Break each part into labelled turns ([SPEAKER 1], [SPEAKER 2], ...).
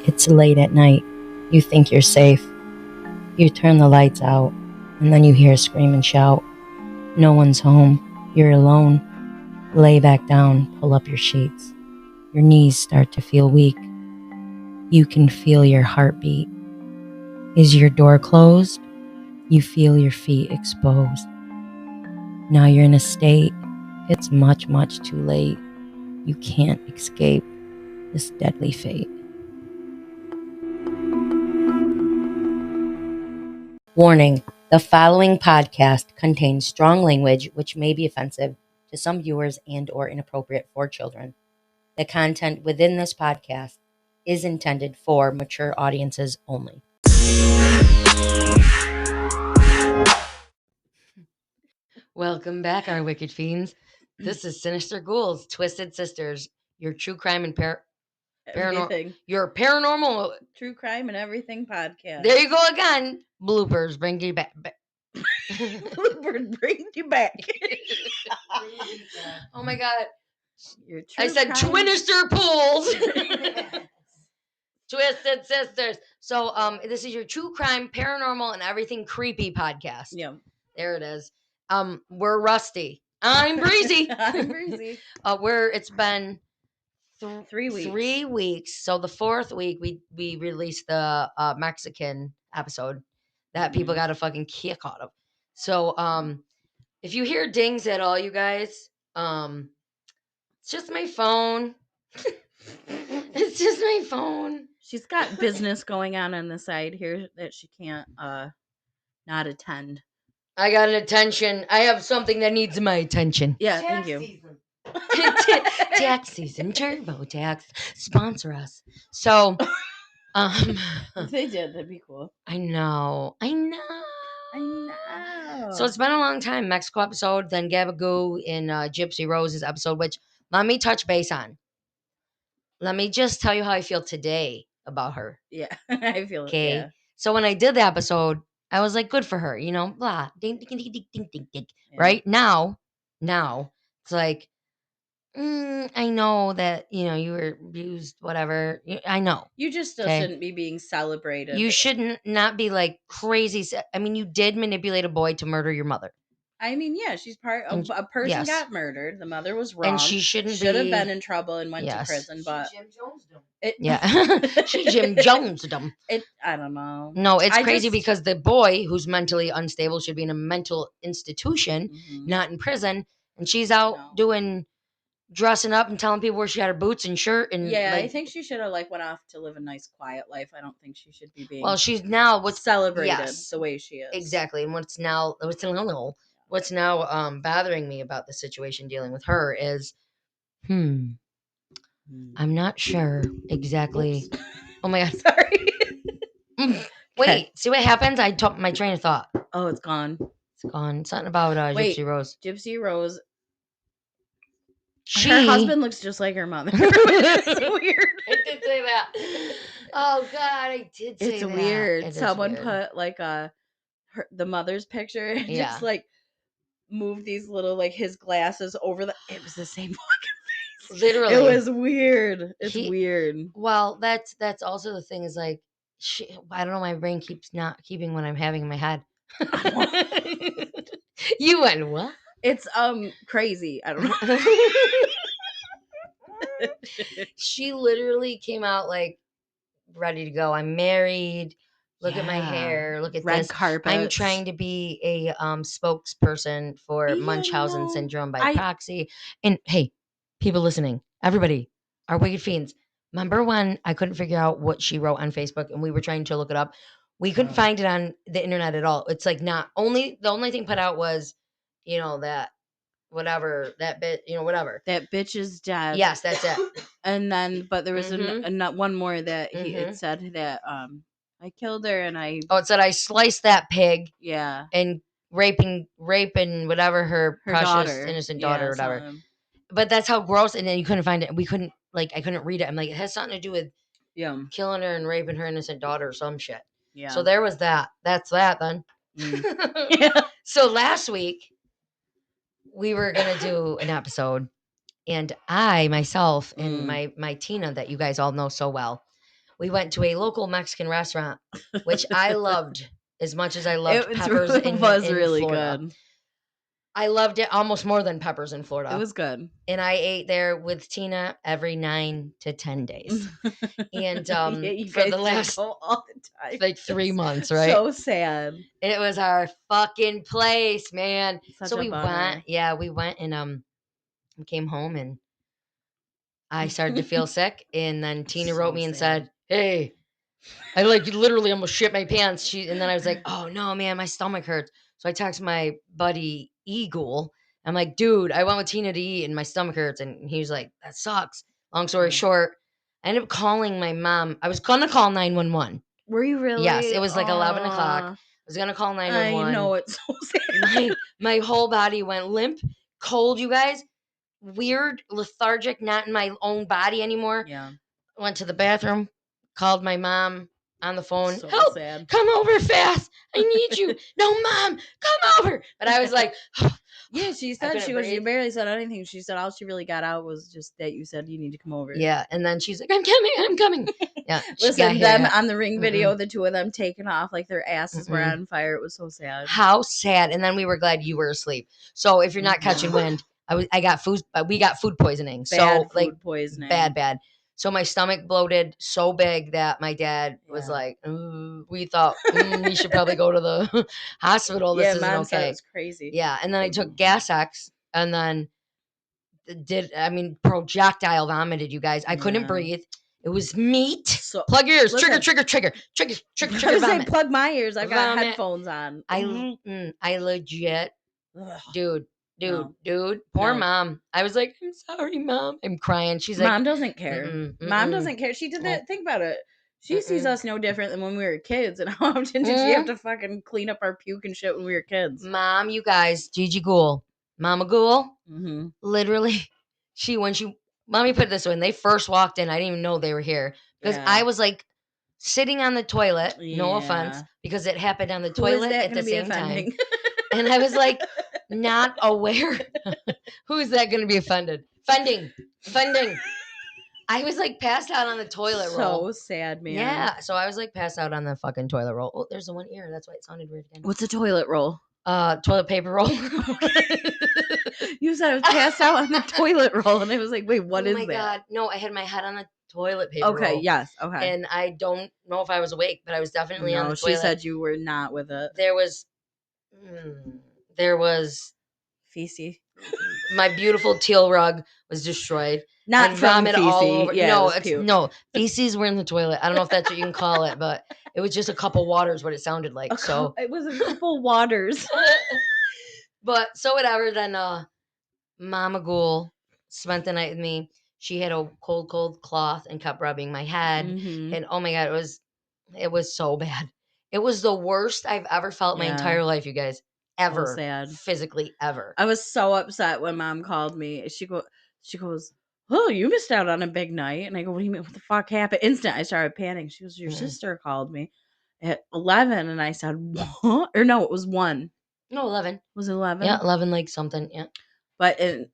[SPEAKER 1] It's late at night. You think you're safe. You turn the lights out, and then you hear a scream and shout. No one's home. You're alone. Lay back down, pull up your sheets. Your knees start to feel weak. You can feel your heartbeat. Is your door closed? You feel your feet exposed. Now you're in a state. It's much, much too late. You can't escape this deadly fate. Warning, the following podcast contains strong language which may be offensive to some viewers and or inappropriate for children. The content within this podcast is intended for mature audiences only. Welcome back, our wicked fiends. This is Sinister Ghouls, Twisted Sisters, your true crime and
[SPEAKER 2] Everything.
[SPEAKER 1] your paranormal
[SPEAKER 2] True crime and everything podcast.
[SPEAKER 1] There you go again. Bloopers bring you back.
[SPEAKER 2] Bloopers bring you back.
[SPEAKER 1] Oh my god.
[SPEAKER 2] Your
[SPEAKER 1] I said Twinister Pools. Twisted Sisters. So this is your true crime, paranormal, and everything creepy podcast.
[SPEAKER 2] Yeah.
[SPEAKER 1] There it is. We're Rusty. I'm Breezy.
[SPEAKER 2] I'm Breezy.
[SPEAKER 1] It's been
[SPEAKER 2] 3 weeks.
[SPEAKER 1] 3 weeks. So the fourth week we released the Mexican episode that people got a fucking kick out of. So if you hear dings at all, you guys, it's just my phone. It's just my phone.
[SPEAKER 2] She's got business going on the side here that she can't not attend.
[SPEAKER 1] I got an attention. I have something that needs my attention.
[SPEAKER 2] Yeah, thank you.
[SPEAKER 1] Tax season, TurboTax, sponsor us. So,
[SPEAKER 2] If they did, that'd be cool.
[SPEAKER 1] I know. So it's been a long time. Mexico episode, then Gabagoo in Gypsy Rose's episode, which let me touch base on. Let me just tell you how I feel today about her.
[SPEAKER 2] Yeah, I feel it.
[SPEAKER 1] Okay.
[SPEAKER 2] Yeah.
[SPEAKER 1] So when I did the episode, I was like, good for her, you know, blah, ding, ding, ding, ding, ding, ding, ding.
[SPEAKER 2] Yeah.
[SPEAKER 1] Right now, it's like, I know that, you know, you were abused, whatever. I know.
[SPEAKER 2] You just still shouldn't be being celebrated.
[SPEAKER 1] You shouldn't not be like crazy. I mean, you did manipulate a boy to murder your mother.
[SPEAKER 2] I mean, yeah, she's part of a person got murdered. The mother was wrong.
[SPEAKER 1] And she should have
[SPEAKER 2] been in trouble and went to prison, but
[SPEAKER 1] she Jim Jonesed him. She Jim Jonesed him.
[SPEAKER 2] I don't know.
[SPEAKER 1] No, it's crazy because the boy who's mentally unstable should be in a mental institution, not in prison, and she's out dressing up and telling people where she had her boots and shirt and
[SPEAKER 2] I think she should have went off to live a nice quiet life. I don't think she should be being
[SPEAKER 1] she's now
[SPEAKER 2] celebrated the way she is.
[SPEAKER 1] Exactly. And what's now bothering me about the situation dealing with her is I'm not sure exactly.
[SPEAKER 2] Oops.
[SPEAKER 1] Oh my god.
[SPEAKER 2] Sorry.
[SPEAKER 1] Wait, see what happens? I took my train of thought.
[SPEAKER 2] Oh, it's gone.
[SPEAKER 1] It's gone. Something about Gypsy Rose.
[SPEAKER 2] Gypsy Rose. Her husband looks just like her mother. It's weird.
[SPEAKER 1] I did say that. Oh God, I did say that.
[SPEAKER 2] It's weird. Someone put the mother's picture and just moved these little his glasses over it was the same fucking face.
[SPEAKER 1] Literally.
[SPEAKER 2] It was weird. It's weird.
[SPEAKER 1] Well, that's also the thing is I don't know, my brain keeps not keeping what I'm having in my head. You went what?
[SPEAKER 2] It's crazy. I don't know.
[SPEAKER 1] She literally came out ready to go. I'm married. Look at my hair. Look at
[SPEAKER 2] red
[SPEAKER 1] this.
[SPEAKER 2] Carpet.
[SPEAKER 1] I'm trying to be a spokesperson for Munchausen syndrome by proxy. And hey, people listening, everybody, our wicked fiends. Remember when I couldn't figure out what she wrote on Facebook and we were trying to look it up? We couldn't find it on the internet at all. It's the only thing put out was, that whatever, that bit, whatever.
[SPEAKER 2] That bitch is dead.
[SPEAKER 1] Yes, that's it.
[SPEAKER 2] And then, but there was not one more that it said that I killed her and I.
[SPEAKER 1] Oh, it said I sliced that pig.
[SPEAKER 2] Yeah.
[SPEAKER 1] And raping whatever her precious daughter. Innocent daughter or whatever. But that's how gross. And then you couldn't find it. We couldn't I couldn't read it. I'm like, it has something to do with killing her and raping her innocent daughter or some shit.
[SPEAKER 2] Yeah.
[SPEAKER 1] So there was that. That's that then.
[SPEAKER 2] Yeah.
[SPEAKER 1] So last week we were gonna do an episode, and I myself and my Tina that you guys all know so well,
[SPEAKER 3] we went to a local Mexican restaurant, which I loved as much as I loved
[SPEAKER 2] It
[SPEAKER 3] Peppers in
[SPEAKER 2] really
[SPEAKER 3] Florida.
[SPEAKER 2] good.
[SPEAKER 3] I loved it almost more than Peppers in Florida.
[SPEAKER 2] It was good.
[SPEAKER 3] And I ate there with Tina every 9 to 10 days. And for the last
[SPEAKER 2] all the time.
[SPEAKER 3] like 3 months, right?
[SPEAKER 2] So sad.
[SPEAKER 3] It was our fucking place, man.
[SPEAKER 2] Such
[SPEAKER 3] so
[SPEAKER 2] a
[SPEAKER 3] we
[SPEAKER 2] bummer.
[SPEAKER 3] went and we came home and I started to feel sick, and then Tina wrote me and said, "Hey, I like literally almost shit my pants." And then I was like, "Oh no, man, my stomach hurts." So I texted my buddy Eagle. I'm like, "Dude, I went with Tina to eat and my stomach hurts." And he was like, "That sucks." Long story short, I ended up calling my mom. I was gonna call 911.
[SPEAKER 2] Were you really?
[SPEAKER 3] Yes, it was like 11 o'clock. I was gonna call 911.
[SPEAKER 2] I know, it's so sad.
[SPEAKER 3] My whole body went limp, cold, you guys. Weird, lethargic, not in my own body anymore.
[SPEAKER 2] Yeah.
[SPEAKER 3] Went to the bathroom, called my mom on the phone.
[SPEAKER 2] So
[SPEAKER 3] Help!
[SPEAKER 2] sad.
[SPEAKER 3] Come over fast. I need you. No, Mom, come over. But I was like,
[SPEAKER 2] yeah, she said, she goes, you barely said anything. She said all she really got out was just that you said you need to come over.
[SPEAKER 3] Yeah, and then she's like, I'm coming. Yeah,
[SPEAKER 2] listen, them on the Ring video, the two of them taking off like their asses were on fire. It was so sad.
[SPEAKER 3] How sad. And then we were glad you were asleep. So if you're not catching wind, I got food. We got food poisoning.
[SPEAKER 2] Bad food poisoning.
[SPEAKER 3] Bad. So my stomach bloated so big that my dad was like, we thought we should probably go to the hospital. This isn't
[SPEAKER 2] Mom
[SPEAKER 3] okay.
[SPEAKER 2] said it was crazy.
[SPEAKER 3] Yeah. And then I took Gas X and then projectile vomited, you guys. I couldn't breathe. It was meat. So, plug your ears. Listen, trigger. Vomit.
[SPEAKER 2] Plug my ears. I've got headphones on.
[SPEAKER 3] I legit, dude. Poor Mom. I was like, I'm sorry, Mom. I'm crying. She's like,
[SPEAKER 2] Mom doesn't care. Mom doesn't care. She did that. Think about it. She sees us no different than when we were kids. And how often did she have to fucking clean up our puke and shit when we were kids?
[SPEAKER 3] Mom, you guys, Gigi Ghoul, Mama Ghoul, literally, Mommy put it this way, when they first walked in, I didn't even know they were here because I was like sitting on the toilet, no offense, because it happened on the toilet at the same time. And I was like, not aware. Who is that going to be offended? Funding. I was like passed out on the toilet roll.
[SPEAKER 2] So sad, man.
[SPEAKER 3] Yeah. So I was like passed out on the fucking toilet roll. Oh, there's the one ear. That's why it sounded weird again.
[SPEAKER 2] What's a toilet roll?
[SPEAKER 3] Toilet paper roll.
[SPEAKER 2] You said I was passed out on the toilet roll, and I was like, wait, what is that? Oh my God.
[SPEAKER 3] No, I had my head on the toilet paper roll.
[SPEAKER 2] Okay, yes, okay.
[SPEAKER 3] And I don't know if I was awake, but I was definitely on the toilet.
[SPEAKER 2] She said you were not with it.
[SPEAKER 3] There was
[SPEAKER 2] feces.
[SPEAKER 3] My beautiful teal rug was destroyed.
[SPEAKER 2] Not from
[SPEAKER 3] vomit
[SPEAKER 2] feces.
[SPEAKER 3] all over.
[SPEAKER 2] Yeah,
[SPEAKER 3] no, feces were in the toilet. I don't know if that's what you can call it, but it was just a couple waters. What it sounded like.
[SPEAKER 2] It was a couple waters.
[SPEAKER 3] But so whatever. Then Mama Ghoul spent the night with me. She had a cold cloth and kept rubbing my head. And oh my God, it was so bad. It was the worst I've ever felt my entire life, you guys. Ever.
[SPEAKER 2] So sad.
[SPEAKER 3] Physically, ever.
[SPEAKER 2] I was so upset when Mom called me. She goes, oh, you missed out on a big night. And I go, what do you mean? What the fuck happened? Instant, I started panicking. She goes, your sister called me at 11. And I said, what? Or no, it was 1.
[SPEAKER 3] No, 11.
[SPEAKER 2] Was it 11?
[SPEAKER 3] Yeah, 11, like something. Yeah.
[SPEAKER 2] But no,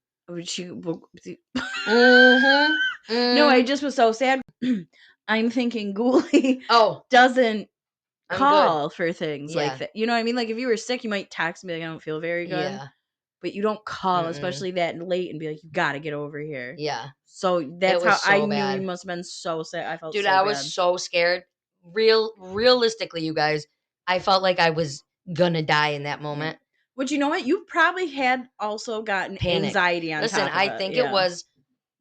[SPEAKER 2] I just was so sad. I'm thinking Ghoulie doesn't call for things like that. You know what I mean? Like if you were sick, you might text me like, I don't feel very good. Yeah. But you don't call, especially that late, and be like, you got to get over here.
[SPEAKER 3] Yeah.
[SPEAKER 2] So that's how I knew you must have been so sick. I felt
[SPEAKER 3] Dude,
[SPEAKER 2] so
[SPEAKER 3] I was so scared. Realistically, you guys, I felt like I was gonna die in that moment.
[SPEAKER 2] But you know what? You probably had also gotten anxiety on top of it.
[SPEAKER 3] I think it was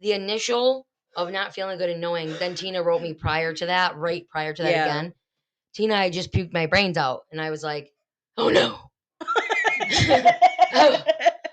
[SPEAKER 3] the initial of not feeling good and knowing. Then Tina wrote me prior to that again. Tina, I just puked my brains out. And I was like, oh no.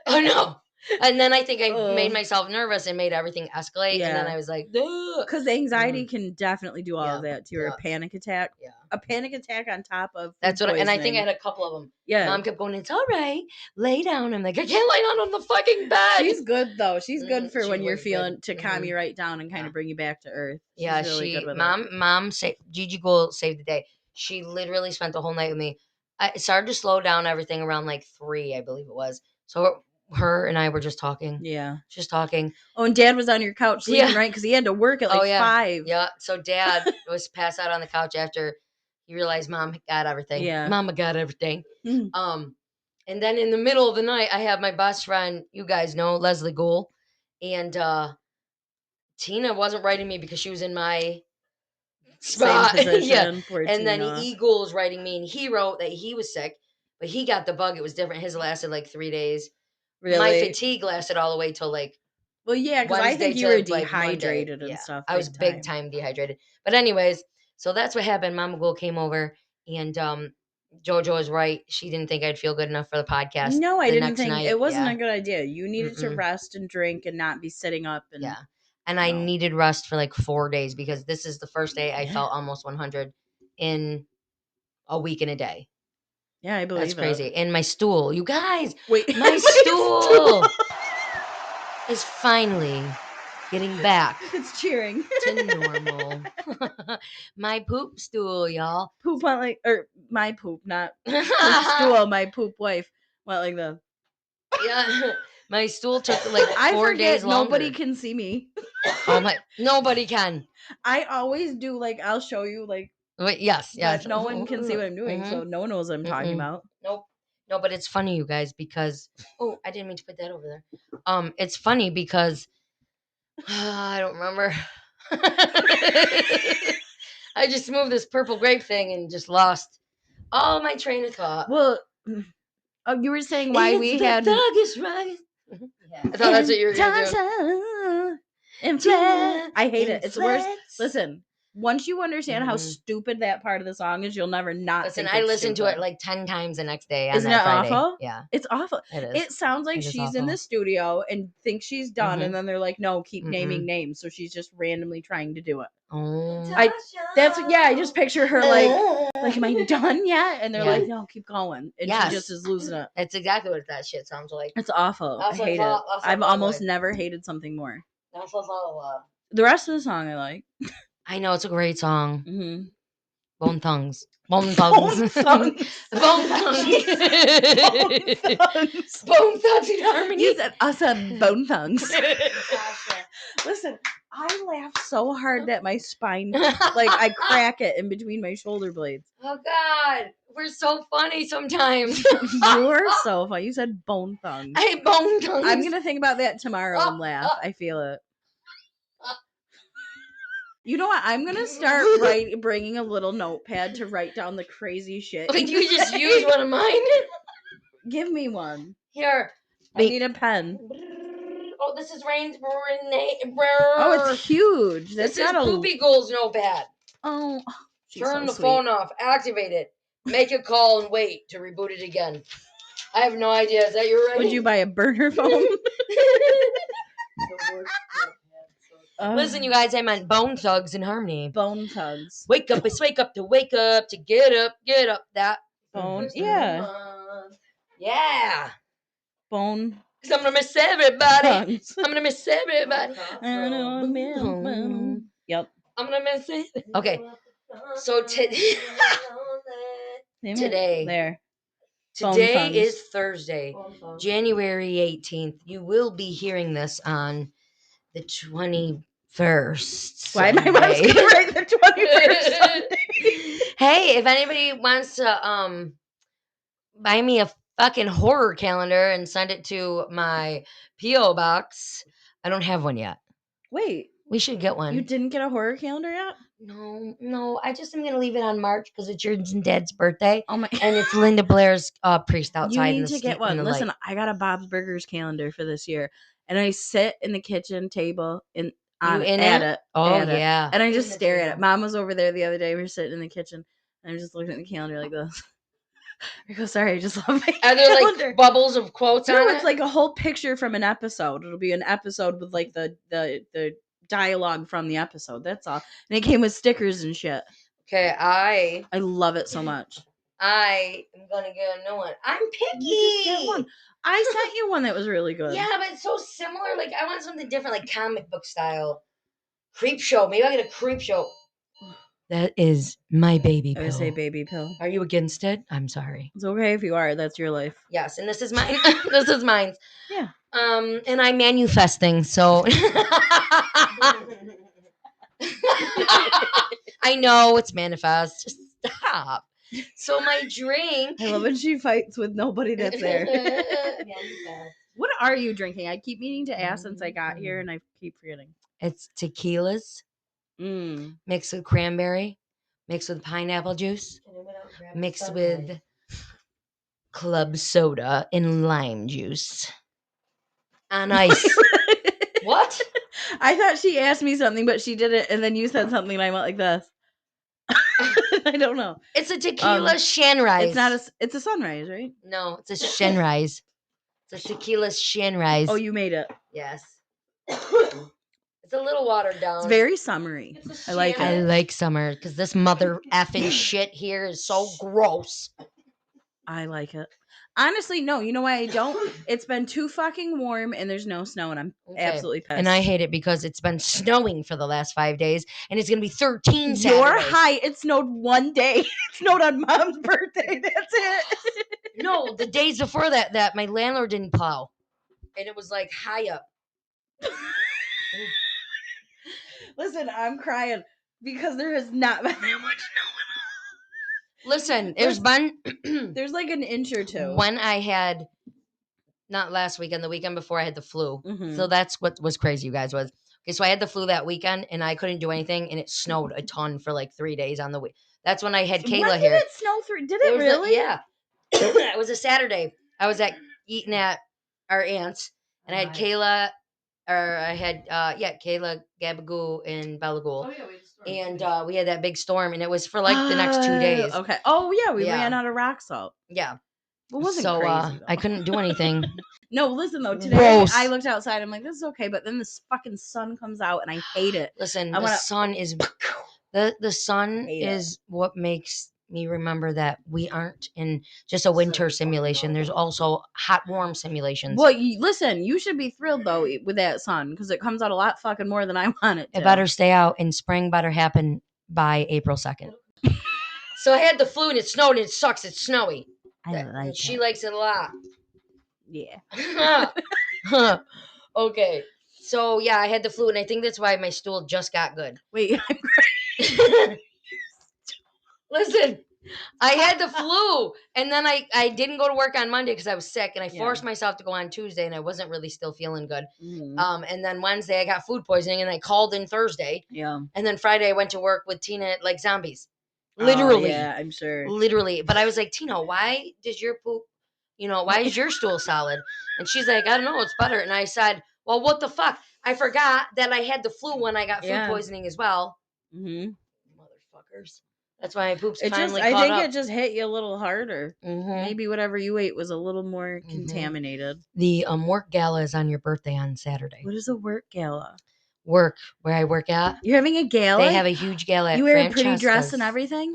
[SPEAKER 3] oh no. And then I think I made myself nervous and made everything escalate. Yeah. And then I was like,
[SPEAKER 2] because the anxiety can definitely do all of that to your panic attack. Yeah. A panic attack on top of
[SPEAKER 3] that's what and I think I had a couple of them. Yeah. Mom kept going, it's all right. Lay down. I'm like, I can't lay down on the fucking bed.
[SPEAKER 2] She's good though. She's good for when you're feeling to calm you right down and kind of bring you back to earth. She's really good with
[SPEAKER 3] Mom Gigi Ghoul saved the day. She literally spent the whole night with me. I started to slow down everything around like 3, I believe it was. So her and I were just talking.
[SPEAKER 2] Yeah.
[SPEAKER 3] Just talking.
[SPEAKER 2] Oh, and Dad was on your couch sleeping, right? Because he had to work at like 5.
[SPEAKER 3] Yeah. So Dad was passed out on the couch after he realized Mom got everything.
[SPEAKER 2] Yeah.
[SPEAKER 3] Mama got everything. And then in the middle of the night, I have my best friend, you guys know, Leslie Gould. And Tina wasn't writing me because she was in my spot.
[SPEAKER 2] Same position.
[SPEAKER 3] Yeah.
[SPEAKER 2] Poor
[SPEAKER 3] And
[SPEAKER 2] Tina.
[SPEAKER 3] then Eagle was writing me, and he wrote that he was sick, but he got the bug. It was different. His lasted like 3 days.
[SPEAKER 2] Really?
[SPEAKER 3] My fatigue lasted all the way till like
[SPEAKER 2] well, yeah, because I think you were dehydrated and stuff.
[SPEAKER 3] I was big time dehydrated. But anyways, so that's what happened. Mama Gould came over, and JoJo was right. She didn't think I'd feel good enough for the podcast.
[SPEAKER 2] No, I didn't think
[SPEAKER 3] night.
[SPEAKER 2] It wasn't a good idea. You needed to rest and drink and not be sitting up. And
[SPEAKER 3] and I needed rest for like 4 days because this is the first day I felt almost 100 in a week and a day.
[SPEAKER 2] Yeah, I believe
[SPEAKER 3] that's crazy. And my stool, you guys.
[SPEAKER 2] Wait,
[SPEAKER 3] my stool is finally getting back.
[SPEAKER 2] It's cheering
[SPEAKER 3] to normal. My poop stool, y'all.
[SPEAKER 2] Poop went like, or my poop, not poop stool. My poop wife went like the.
[SPEAKER 3] Yeah, my stool took like 4
[SPEAKER 2] I forget
[SPEAKER 3] days longer.
[SPEAKER 2] Nobody can see me.
[SPEAKER 3] Oh my! Nobody can.
[SPEAKER 2] I always do like I'll show you like.
[SPEAKER 3] Wait, yes.
[SPEAKER 2] But no one can see what I'm doing, so no one knows what I'm talking about.
[SPEAKER 3] Nope. No, but it's funny, you guys, because I didn't mean to put that over there. It's funny because I don't remember. I just moved this purple grape thing and just lost all my train of thought.
[SPEAKER 2] Well, you were saying why we had.
[SPEAKER 3] Dog is right. I thought that's what you were going to do.
[SPEAKER 2] I hate it. It's the worst. Listen, once you understand how stupid that part of the song is, you'll never not.
[SPEAKER 3] Listen, I listened to it like 10 times the next day.
[SPEAKER 2] Isn't it awful?
[SPEAKER 3] Yeah,
[SPEAKER 2] it's awful.
[SPEAKER 3] It is.
[SPEAKER 2] It sounds like she's in the studio and thinks she's done, and then they're like, "No, keep naming names." So she's just randomly trying to do it.
[SPEAKER 3] Oh,
[SPEAKER 2] I just picture her like, am I done yet? And they're like, no, keep going. And she just is losing it.
[SPEAKER 3] That's exactly what that shit sounds like.
[SPEAKER 2] It's awful. I hate it. I've almost never hated something more. The rest of the song I like.
[SPEAKER 3] I know, it's a great song.
[SPEAKER 2] Mm-hmm.
[SPEAKER 3] Bone Thugs. Bone Thugs. Bone Thugs. Bone Thugs. Bone Thugs in Harmony.
[SPEAKER 2] You said, I said Bone Thugs. Listen, I laugh so hard that my spine, like I crack it in between my shoulder blades.
[SPEAKER 3] Oh God, we're so funny sometimes.
[SPEAKER 2] You are so funny. You said Bone Thugs.
[SPEAKER 3] I hate Bone Thugs.
[SPEAKER 2] I'm gonna think about that tomorrow and laugh. I feel it. You know what? I'm gonna start bringing a little notepad to write down the crazy shit.
[SPEAKER 3] Like you just use one of mine.
[SPEAKER 2] Give me one.
[SPEAKER 3] Here,
[SPEAKER 2] I need a pen.
[SPEAKER 3] Oh, this is Rain's
[SPEAKER 2] Oh, it's huge. That's
[SPEAKER 3] this is Poopy Gold's notepad.
[SPEAKER 2] Oh,
[SPEAKER 3] turn the phone off. Activate it. Make a call and wait to reboot it again. I have no idea. Is that your writing?
[SPEAKER 2] Would you buy a burner phone?
[SPEAKER 3] Listen, you guys, I meant Bone Thugs in Harmony.
[SPEAKER 2] Bone Thugs.
[SPEAKER 3] Wake up, it's wake up, to get up. That
[SPEAKER 2] Bone, yeah.
[SPEAKER 3] Yeah.
[SPEAKER 2] Bone.
[SPEAKER 3] Because I'm going to miss everybody.
[SPEAKER 2] Thugs.
[SPEAKER 3] I'm going to miss everybody.
[SPEAKER 2] Yep.
[SPEAKER 3] I'm going to miss it. Okay. So today. Today is Thursday, January 18th. You will be hearing this on the 21st.
[SPEAKER 2] Why am I going to write the 21st Sunday?
[SPEAKER 3] Hey, if anybody wants to buy me a fucking horror calendar and send it to my P.O. box. I don't have one yet.
[SPEAKER 2] Wait.
[SPEAKER 3] We should get one.
[SPEAKER 2] You didn't get a horror calendar yet?
[SPEAKER 3] No. I just am going to leave it on March because it's your dad's birthday.
[SPEAKER 2] Oh my!
[SPEAKER 3] And it's Linda Blair's priest outside.
[SPEAKER 2] You need to get one. Listen, I got a Bob's Burgers calendar for this year. And I sit in the kitchen table at it.
[SPEAKER 3] Yeah.
[SPEAKER 2] And I just stare at it. Mom was over there the other day. We were sitting in the kitchen. And I'm just looking at the calendar like this. I go, sorry, I just love my
[SPEAKER 3] Are there like bubbles of quotes on it?
[SPEAKER 2] It's like a whole picture from an episode. It'll be an episode with like the dialogue from the episode. That's all. And it came with stickers and shit.
[SPEAKER 3] Okay, I
[SPEAKER 2] love it so much.
[SPEAKER 3] I am gonna get a new one. I'm picky.
[SPEAKER 2] You just get one. I sent you one that was really good.
[SPEAKER 3] Yeah, but it's so similar. Like I want something different, like comic book style. Creep show. Maybe I'll get a creep show. That is my baby
[SPEAKER 2] I would say
[SPEAKER 3] pill.
[SPEAKER 2] baby pill.
[SPEAKER 3] Are you against it? I'm sorry.
[SPEAKER 2] It's okay if you are. That's your life.
[SPEAKER 3] Yes, and this is mine. This is mine.
[SPEAKER 2] Yeah.
[SPEAKER 3] And I'm manifesting, so I know it's manifest. Just stop. So my drink.
[SPEAKER 2] I love when she fights with nobody that's there.
[SPEAKER 3] Manifest.
[SPEAKER 2] What are you drinking? I keep meaning to ask since I got here, and I keep forgetting.
[SPEAKER 3] It's tequilas mixed with cranberry, mixed with pineapple juice, mixed with club soda and lime juice on ice. What?
[SPEAKER 2] I thought she asked me something, but she did it, and then you said something, and I went like this. I don't know.
[SPEAKER 3] It's a tequila sunrise.
[SPEAKER 2] It's not a. It's a sunrise, right?
[SPEAKER 3] No, it's a sunrise. It's a tequila sunrise.
[SPEAKER 2] Oh, you made it.
[SPEAKER 3] Yes. It's a little watered down.
[SPEAKER 2] It's very summery. I like it.
[SPEAKER 3] I like summer because this mother effing shit here is so gross.
[SPEAKER 2] I like it. Honestly, no. You know why I don't? It's been too fucking warm and there's no snow, and I'm absolutely pissed.
[SPEAKER 3] And I hate it because it's been snowing for the last 5 days, and it's gonna be 13 Saturdays.
[SPEAKER 2] You're high. It snowed one day. It snowed on Mom's birthday. That's it.
[SPEAKER 3] No, the days before that my landlord didn't plow, and it was like high up.
[SPEAKER 2] Listen, I'm crying because there has not been that much snow.
[SPEAKER 3] Listen, there's been
[SPEAKER 2] there's like an inch or two.
[SPEAKER 3] When I had, not last weekend, the weekend before I had the flu. So that's what was crazy, you guys, was. Okay, so I had the flu that weekend, and I couldn't do anything, and it snowed a ton for like 3 days on the week. That's when I had Kayla here.
[SPEAKER 2] When did it snow through? Did it really?
[SPEAKER 3] Yeah. It was a Saturday. I was eating at our aunt's, and I had Kayla, Kayla, Gabagoo, and Belagul. Oh, yeah, and we had that big storm, and it was for like the next 2 days.
[SPEAKER 2] Okay. Oh, yeah, we ran out of rock salt.
[SPEAKER 3] Yeah.
[SPEAKER 2] It wasn't crazy, though.
[SPEAKER 3] I couldn't do anything.
[SPEAKER 2] No, listen, though. Today, I looked outside. I'm like, this is okay. But then this fucking sun comes out, and I hate it.
[SPEAKER 3] Listen, the sun is... The sun is what makes me remember that we aren't in just a winter simulation. There's also hot, warm simulations.
[SPEAKER 2] Well, listen, you should be thrilled, though, with that sun, because it comes out a lot fucking more than I want it to.
[SPEAKER 3] It better stay out, and spring better happen by April 2nd. So I had the flu, and it snowed, and it sucks. It's snowy. She likes it a lot.
[SPEAKER 2] Yeah.
[SPEAKER 3] Okay. So, yeah, I had the flu, and I think that's why my stool just got good.
[SPEAKER 2] Wait,
[SPEAKER 3] Listen, I had the flu, and then I didn't go to work on Monday because I was sick, and I forced myself to go on Tuesday, and I wasn't really still feeling good. And then Wednesday I got food poisoning, and I called in Thursday. Yeah. And then Friday I went to work with Tina like zombies. Literally.
[SPEAKER 2] Yeah, I'm sure.
[SPEAKER 3] Literally. But I was like, Tina, why does your poop, why is your stool solid? And she's like, I don't know, it's better. And I said, well, what the fuck? I forgot that I had the flu when I got food poisoning as well. Motherfuckers. That's why my poops finally caught up.
[SPEAKER 2] I think it just hit you a little harder. Maybe whatever you ate was a little more contaminated.
[SPEAKER 3] The work gala is on your birthday on Saturday.
[SPEAKER 2] What is a work gala?
[SPEAKER 3] Work, where I work at.
[SPEAKER 2] You're having a gala?
[SPEAKER 3] They have a huge gala at
[SPEAKER 2] You wear a pretty dress and everything?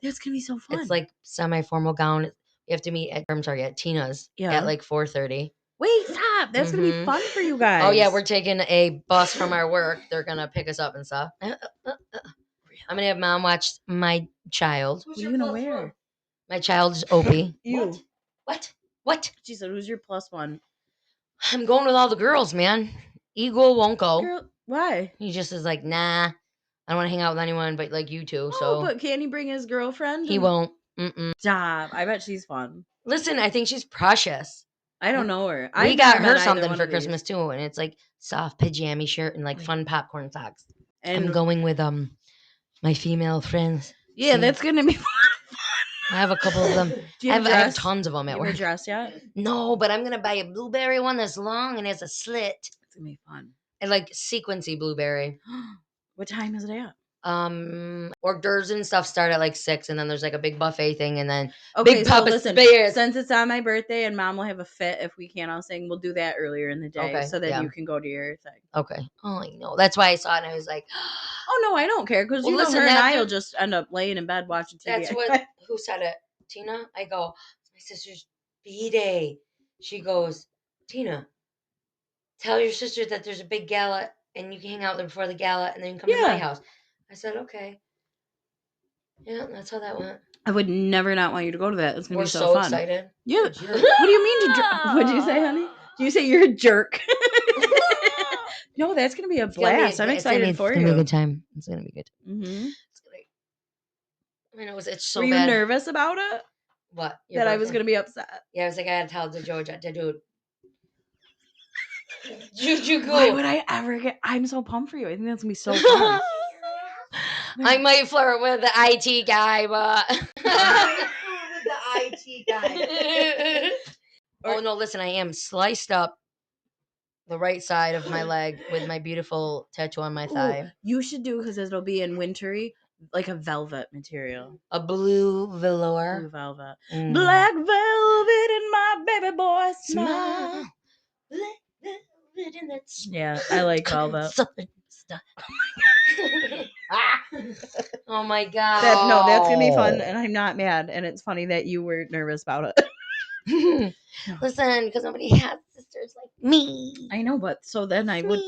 [SPEAKER 2] That's going to be so fun.
[SPEAKER 3] It's like semi-formal gown. You have to meet at Tina's at like 4:30.
[SPEAKER 2] Wait, stop. That's going to be fun for you guys.
[SPEAKER 3] Oh, yeah, we're taking a bus from our work. They're going to pick us up and stuff. I'm going to have Mom watch my child.
[SPEAKER 2] What are you going to wear?
[SPEAKER 3] My child's Opie.
[SPEAKER 2] You.
[SPEAKER 3] What?
[SPEAKER 2] She said, who's your plus one?
[SPEAKER 3] I'm going with all the girls, man. Eagle won't go.
[SPEAKER 2] Girl, why?
[SPEAKER 3] He just is like, nah, I don't want to hang out with anyone but like you two. So,
[SPEAKER 2] but can he bring his girlfriend?
[SPEAKER 3] He won't.
[SPEAKER 2] Stop. I bet she's fun.
[SPEAKER 3] Listen, I think she's precious.
[SPEAKER 2] I don't know her.
[SPEAKER 3] We got her something for Christmas too, and it's like soft pajama shirt and like fun popcorn socks. And I'm going with my female friends.
[SPEAKER 2] Yeah, that's gonna be fun.
[SPEAKER 3] I have a couple of them. I have tons of them at work.
[SPEAKER 2] You have a dress yet?
[SPEAKER 3] No, but I'm gonna buy a blueberry one that's long and has a slit.
[SPEAKER 2] It's gonna be fun.
[SPEAKER 3] And like sequency blueberry.
[SPEAKER 2] What time is it at?
[SPEAKER 3] Hors d'oeuvres and stuff start at like 6, and then there's like a big buffet thing, and then
[SPEAKER 2] big Papa Spears. Since it's on my birthday and Mom will have a fit if we can't all sing, we'll do that earlier in the day so that you can go to your thing.
[SPEAKER 3] Okay. Oh, I know. That's why I saw it and I was like,
[SPEAKER 2] oh no, I don't care because her and I will just end up laying in bed watching TV.
[SPEAKER 3] That's who said it? Tina? I go, it's my sister's B-day. She goes, Tina, tell your sister that there's a big gala and you can hang out there before the gala and then come to my house. I said, okay. Yeah, that's how that went.
[SPEAKER 2] I would never not want you to go to that. It's gonna
[SPEAKER 3] We're
[SPEAKER 2] be so fun.
[SPEAKER 3] Excited.
[SPEAKER 2] Yeah. What do you mean to? What'd you say, honey? Do you say you're a jerk? No, that's gonna be a blast. I'm excited for you.
[SPEAKER 3] It's gonna be a good time. It's gonna be good.
[SPEAKER 2] Mm-hmm.
[SPEAKER 3] I know it's so
[SPEAKER 2] Were you
[SPEAKER 3] bad.
[SPEAKER 2] nervous about it?
[SPEAKER 3] What?
[SPEAKER 2] That I was gonna be upset.
[SPEAKER 3] Yeah, I was like, I had to tell the Georgia, dude. Juju, go.
[SPEAKER 2] Why would I ever get? I'm so pumped for you. I think that's gonna be so fun.
[SPEAKER 3] I might flirt with the IT guy, but
[SPEAKER 1] with the IT guy.
[SPEAKER 3] Oh no! Listen, I am sliced up the right side of my leg with my beautiful tattoo on my thigh.
[SPEAKER 2] Ooh, you should do, because it'll be in wintry, like a velvet material.
[SPEAKER 3] A blue velour.
[SPEAKER 2] Blue velvet. Black velvet in my baby boy smile. Yeah, I like velvet.
[SPEAKER 3] Oh my god.
[SPEAKER 2] No, that's gonna be fun, and I'm not mad. And it's funny that you were nervous about it.
[SPEAKER 3] Listen, because nobody has sisters like me.
[SPEAKER 2] I know, but so then I would.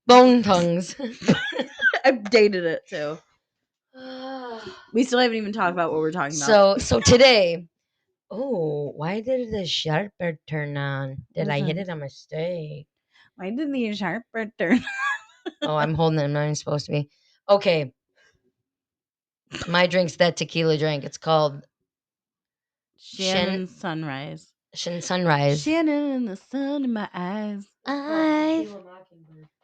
[SPEAKER 3] Bone tongues.
[SPEAKER 2] I've dated it too. We still haven't even talked about what we're talking about.
[SPEAKER 3] So today. Oh, why did the sharper turn on? Did I hit it on mistake?
[SPEAKER 2] Why did the sharper turn?
[SPEAKER 3] Oh, I'm holding it. I'm not even supposed to be. Okay. My drink's that tequila drink. It's called
[SPEAKER 2] Shannon Sunrise.
[SPEAKER 3] Sunrise.
[SPEAKER 2] Shannon and the sun in my eyes.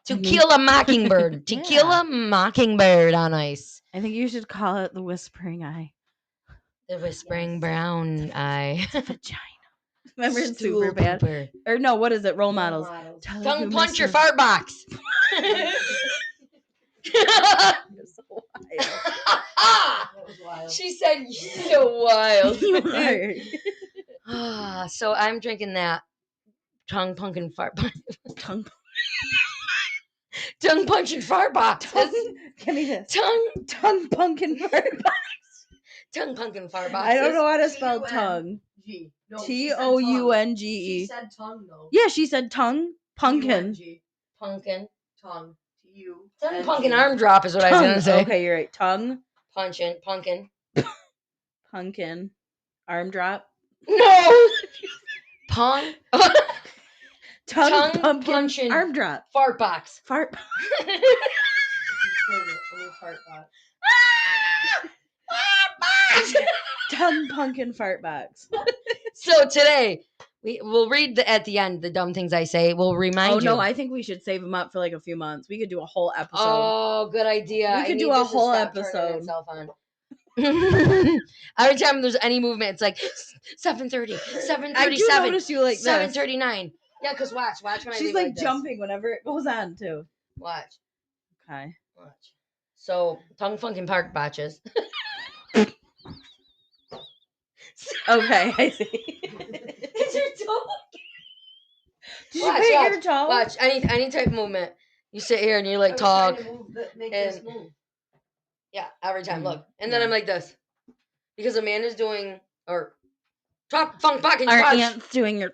[SPEAKER 3] Tequila Mockingbird. Tequila Mockingbird on ice.
[SPEAKER 2] I think you should call it the Whispering Eye.
[SPEAKER 3] The Whispering Brown Eye.
[SPEAKER 2] Vagina. Remember it's super bad. Or no, what is it? Role models.
[SPEAKER 3] Tongue punch your fart box. She said, "You're so wild."
[SPEAKER 2] You are.
[SPEAKER 3] So I'm drinking that tongue punching fart box. Tongue punching fart box.
[SPEAKER 2] Give me this.
[SPEAKER 3] Tongue
[SPEAKER 2] punkin fart box.
[SPEAKER 3] Tongue punkin fart box.
[SPEAKER 2] I don't know how to spell tongue. Tounge.
[SPEAKER 1] She said tongue though.
[SPEAKER 2] Yeah, she said tongue. Punkin.
[SPEAKER 3] Punkin.
[SPEAKER 1] Tongue. You.
[SPEAKER 3] Tongue punkin arm drop is what I was gonna say.
[SPEAKER 2] Okay, you're right. Tongue.
[SPEAKER 3] Punchin. Punkin.
[SPEAKER 2] Punkin. Arm drop.
[SPEAKER 3] No. Tongue
[SPEAKER 2] pumpkin
[SPEAKER 3] punching
[SPEAKER 2] arm drop.
[SPEAKER 3] Fart box.
[SPEAKER 2] Fart. Tongue pumpkin fart box.
[SPEAKER 3] So today we'll read at the end the dumb things I say. We'll remind you.
[SPEAKER 2] Oh no, I think we should save them up for like a few months. We could do a whole episode.
[SPEAKER 3] Oh, good idea.
[SPEAKER 2] We could do a whole episode.
[SPEAKER 3] Every time there's any movement, it's like 7:30, 7:37,
[SPEAKER 2] I do notice you like
[SPEAKER 3] 7:39. Yeah, because watch when I
[SPEAKER 2] She's like jumping whenever it goes on too.
[SPEAKER 3] Watch.
[SPEAKER 2] Okay.
[SPEAKER 3] Watch. So tongue funkin' park botches.
[SPEAKER 2] Okay, I see.
[SPEAKER 3] It's your toe.
[SPEAKER 2] Did you paint your toe?
[SPEAKER 3] Watch any type of movement. You sit here and you like talk.
[SPEAKER 1] Make this move.
[SPEAKER 3] Yeah, every time. Look, and then I'm like this because Amanda's doing top funk pocket.
[SPEAKER 2] Our aunt's doing your.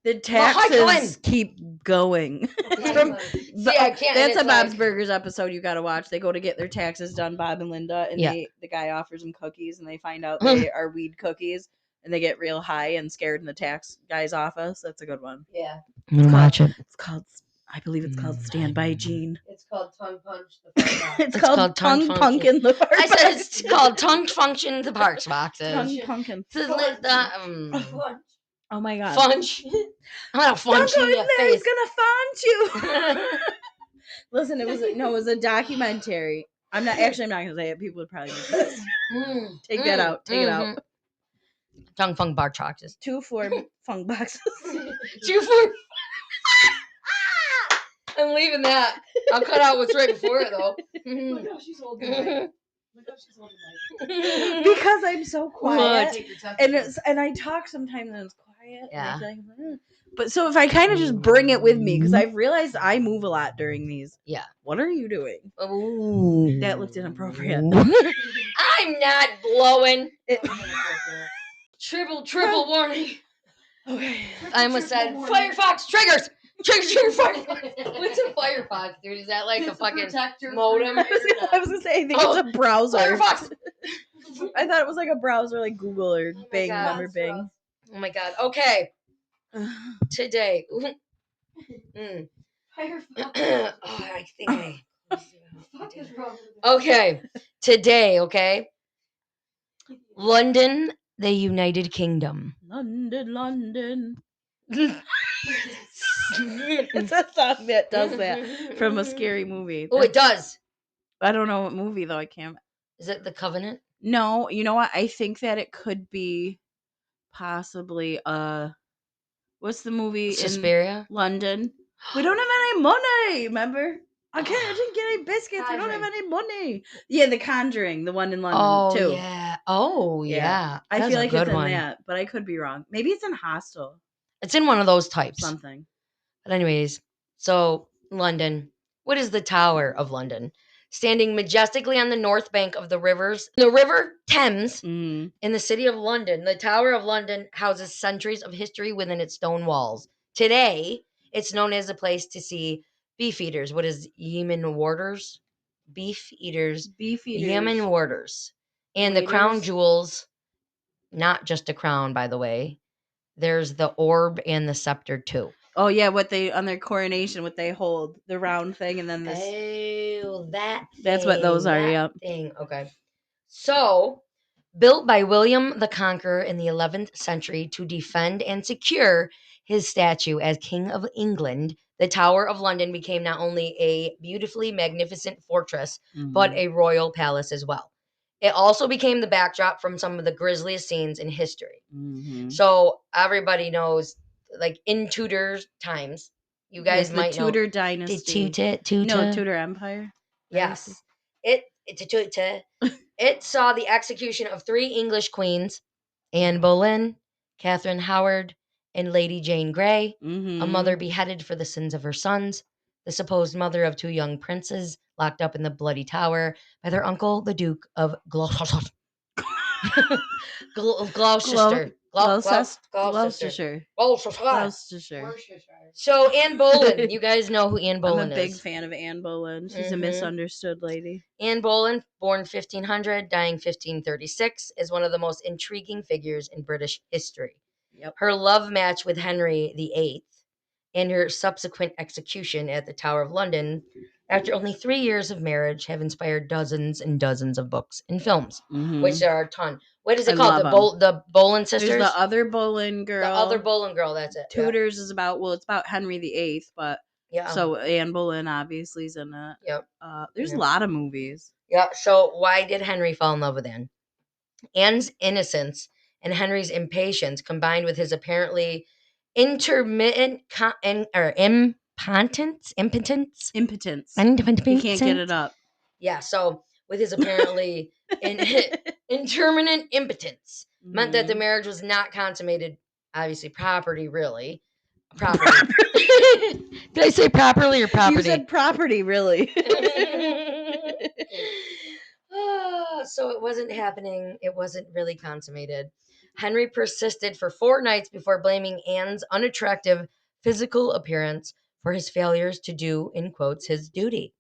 [SPEAKER 2] The taxes keep going.
[SPEAKER 3] See, I can't.
[SPEAKER 2] That's a Bob's Burgers episode you got to watch. They go to get their taxes done, Bob and Linda, and the guy offers them cookies, and they find out they are weed cookies, and they get real high and scared in the tax guy's office. That's a good one.
[SPEAKER 3] Yeah,
[SPEAKER 1] I'm gonna watch it.
[SPEAKER 2] It's called. I believe it's called Stand By Gene.
[SPEAKER 3] It's called Tongue Punch the Fart Box.
[SPEAKER 2] It's called Tongue Punkin the Fart Box.
[SPEAKER 3] I said it's called Tongue Function the Parks Boxes.
[SPEAKER 2] Tongue Punkin. Oh my god.
[SPEAKER 3] Funch. I'm gonna funch you in your face.
[SPEAKER 2] He's gonna funch you. Listen, it was a documentary. I'm not gonna say it. People would probably be pissed. Take that out. Take it out.
[SPEAKER 3] Tongue funk bar boxes.
[SPEAKER 2] 2 for funk boxes.
[SPEAKER 3] 2 for. I'm leaving that. I'll cut out what's right before it though.
[SPEAKER 1] Look how she's holding it.
[SPEAKER 2] Because I'm so quiet, and I talk sometimes and it's quiet.
[SPEAKER 3] Yeah.
[SPEAKER 2] But so if I kind of just bring it with me, because I've realized I move a lot during these.
[SPEAKER 3] Yeah.
[SPEAKER 2] What are you doing?
[SPEAKER 3] Ooh.
[SPEAKER 2] That looked inappropriate.
[SPEAKER 3] I'm not blowing. Triple warning.
[SPEAKER 2] Okay.
[SPEAKER 3] I almost said Firefox triggers. What's a Firefox, dude? Is that like a fucking modem?
[SPEAKER 2] I was gonna say, I think it's a browser.
[SPEAKER 3] Firefox.
[SPEAKER 2] I thought it was like a browser, like Google or Bing. Remember Bing?
[SPEAKER 3] Oh my god. Okay. Today. I think I. Okay. Today, okay. London, the United Kingdom.
[SPEAKER 2] London. It's a song that does that from a scary movie.
[SPEAKER 3] Oh, it does.
[SPEAKER 2] I don't know what movie though. I can't.
[SPEAKER 3] Is it The Covenant?
[SPEAKER 2] No, you know what? I think that it could be possibly what's the movie
[SPEAKER 3] Suspiria?
[SPEAKER 2] in London? We don't have any money. Remember? I didn't get any biscuits. We don't have any money. Yeah, The Conjuring, the one in London too.
[SPEAKER 3] Yeah. Oh yeah.
[SPEAKER 2] I
[SPEAKER 3] That's
[SPEAKER 2] feel
[SPEAKER 3] a
[SPEAKER 2] like
[SPEAKER 3] good
[SPEAKER 2] it's in
[SPEAKER 3] one.
[SPEAKER 2] that, but I could be wrong. Maybe it's in Hostel.
[SPEAKER 3] It's in one of those types.
[SPEAKER 2] Something.
[SPEAKER 3] But anyways, so London. What is the Tower of London? Standing majestically on the north bank of the River Thames, in the city of London, the Tower of London houses centuries of history within its stone walls. Today, it's known as a place to see beef eaters. What is Yemen warders? Beef eaters. Yemen warders. And the crown jewels, not just a crown, by the way. There's the orb and the scepter too.
[SPEAKER 2] Oh yeah, what they on their coronation, what they hold, the round thing, and then this.
[SPEAKER 3] Oh, that thing.
[SPEAKER 2] That's what those are. Yep.
[SPEAKER 3] Thing. Okay. So, built by William the Conqueror in the 11th century to defend and secure his statue as King of England, the Tower of London became not only a beautifully magnificent fortress, but a royal palace as well. It also became the backdrop from some of the grisliest scenes in history. So everybody knows, like in Tudor times, you guys might know
[SPEAKER 2] the Tudor dynasty. Tudor Empire.
[SPEAKER 3] Yes, it saw the execution of 3 English queens: Anne Boleyn, Catherine Howard, and Lady Jane Grey. A mother beheaded for the sins of her sons. The supposed mother of 2 young princes locked up in the Bloody Tower by their uncle, the Duke of Gloucestershire. So Anne Boleyn, you guys know who Anne Boleyn is.
[SPEAKER 2] I'm a big fan of Anne Boleyn. She's a misunderstood lady.
[SPEAKER 3] Anne Boleyn, born 1500, dying 1536, is one of the most intriguing figures in British history.
[SPEAKER 2] Yep.
[SPEAKER 3] Her love match with Henry VIII and her subsequent execution at the Tower of London after only 3 years of marriage have inspired dozens and dozens of books and films, which there are a ton. What is it called? The Boleyn sisters?
[SPEAKER 2] There's the other Boleyn girl.
[SPEAKER 3] The other Boleyn girl, that's it.
[SPEAKER 2] Tudors is about, it's about Henry VIII, but so Anne Boleyn obviously is in it.
[SPEAKER 3] Yep.
[SPEAKER 2] There's a lot of movies.
[SPEAKER 3] Yeah, so why did Henry fall in love with Anne? Anne's innocence and Henry's impatience, combined with his apparently intermittent impotence.
[SPEAKER 2] He can't get it up.
[SPEAKER 3] Yeah, so with his apparently intermittent impotence, meant that the marriage was not consummated. Obviously, property, really. Property. Did I say properly or property?
[SPEAKER 2] You said property, really.
[SPEAKER 3] So it wasn't happening. It wasn't really consummated. Henry persisted for 4 nights before blaming Anne's unattractive physical appearance for his failures to do, in quotes, his duty.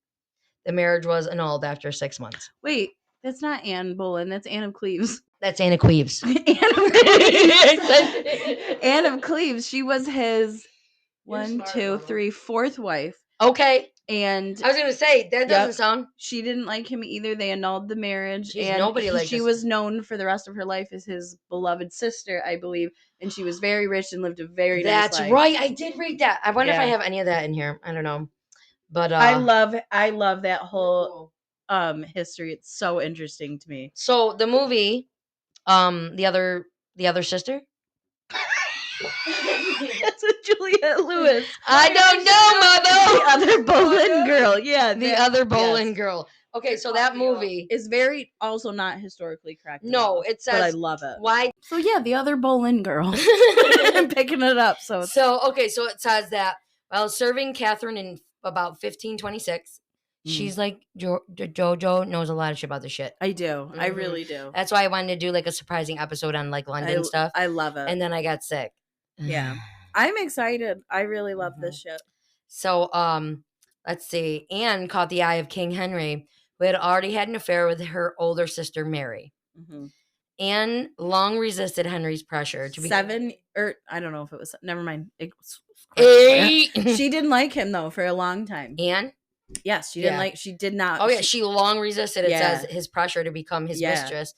[SPEAKER 3] The marriage was annulled after 6 months.
[SPEAKER 2] Wait, that's not Anne Boleyn. That's Anne of Cleves.
[SPEAKER 3] That's Anne of Cleves.
[SPEAKER 2] Anne of Cleves. Anne of Cleves. She was his 4th wife.
[SPEAKER 3] Okay.
[SPEAKER 2] And
[SPEAKER 3] I was going to say, that doesn't sound...
[SPEAKER 2] She didn't like him either. They annulled the marriage.
[SPEAKER 3] And nobody liked
[SPEAKER 2] she was known for the rest of her life as his beloved sister, I believe. And she was very rich and lived a very nice life.
[SPEAKER 3] That's right. I did read that. I wonder if I have any of that in here. I don't know. But
[SPEAKER 2] I love that whole history. It's so interesting to me.
[SPEAKER 3] So the movie, the other sister?
[SPEAKER 2] That's a Juliette Lewis.
[SPEAKER 3] I don't know,
[SPEAKER 2] mother. The other Boleyn girl. Yeah.
[SPEAKER 3] The other Boleyn girl. Okay, so that movie
[SPEAKER 2] is very also not historically correct.
[SPEAKER 3] No, it says.
[SPEAKER 2] But I love it.
[SPEAKER 3] Why?
[SPEAKER 2] So yeah, the other Boleyn girl. I'm picking it up. So
[SPEAKER 3] okay, so it says that while serving Catherine in about 1526, she's like, JoJo knows a lot of shit about this shit.
[SPEAKER 2] I do. I really do.
[SPEAKER 3] That's why I wanted to do like a surprising episode on like London stuff.
[SPEAKER 2] I love it.
[SPEAKER 3] And then I got sick.
[SPEAKER 2] Yeah. I'm excited. I really love this shit.
[SPEAKER 3] So, let's see. Anne caught the eye of King Henry, who had already had an affair with her older sister, Mary. Anne long resisted Henry's pressure to be
[SPEAKER 2] I don't know if it was. Never mind. She didn't like him though for a long time.
[SPEAKER 3] Anne?
[SPEAKER 2] Yes, she didn't like. She did not.
[SPEAKER 3] Oh yeah, she long resisted. It says his pressure to become his mistress,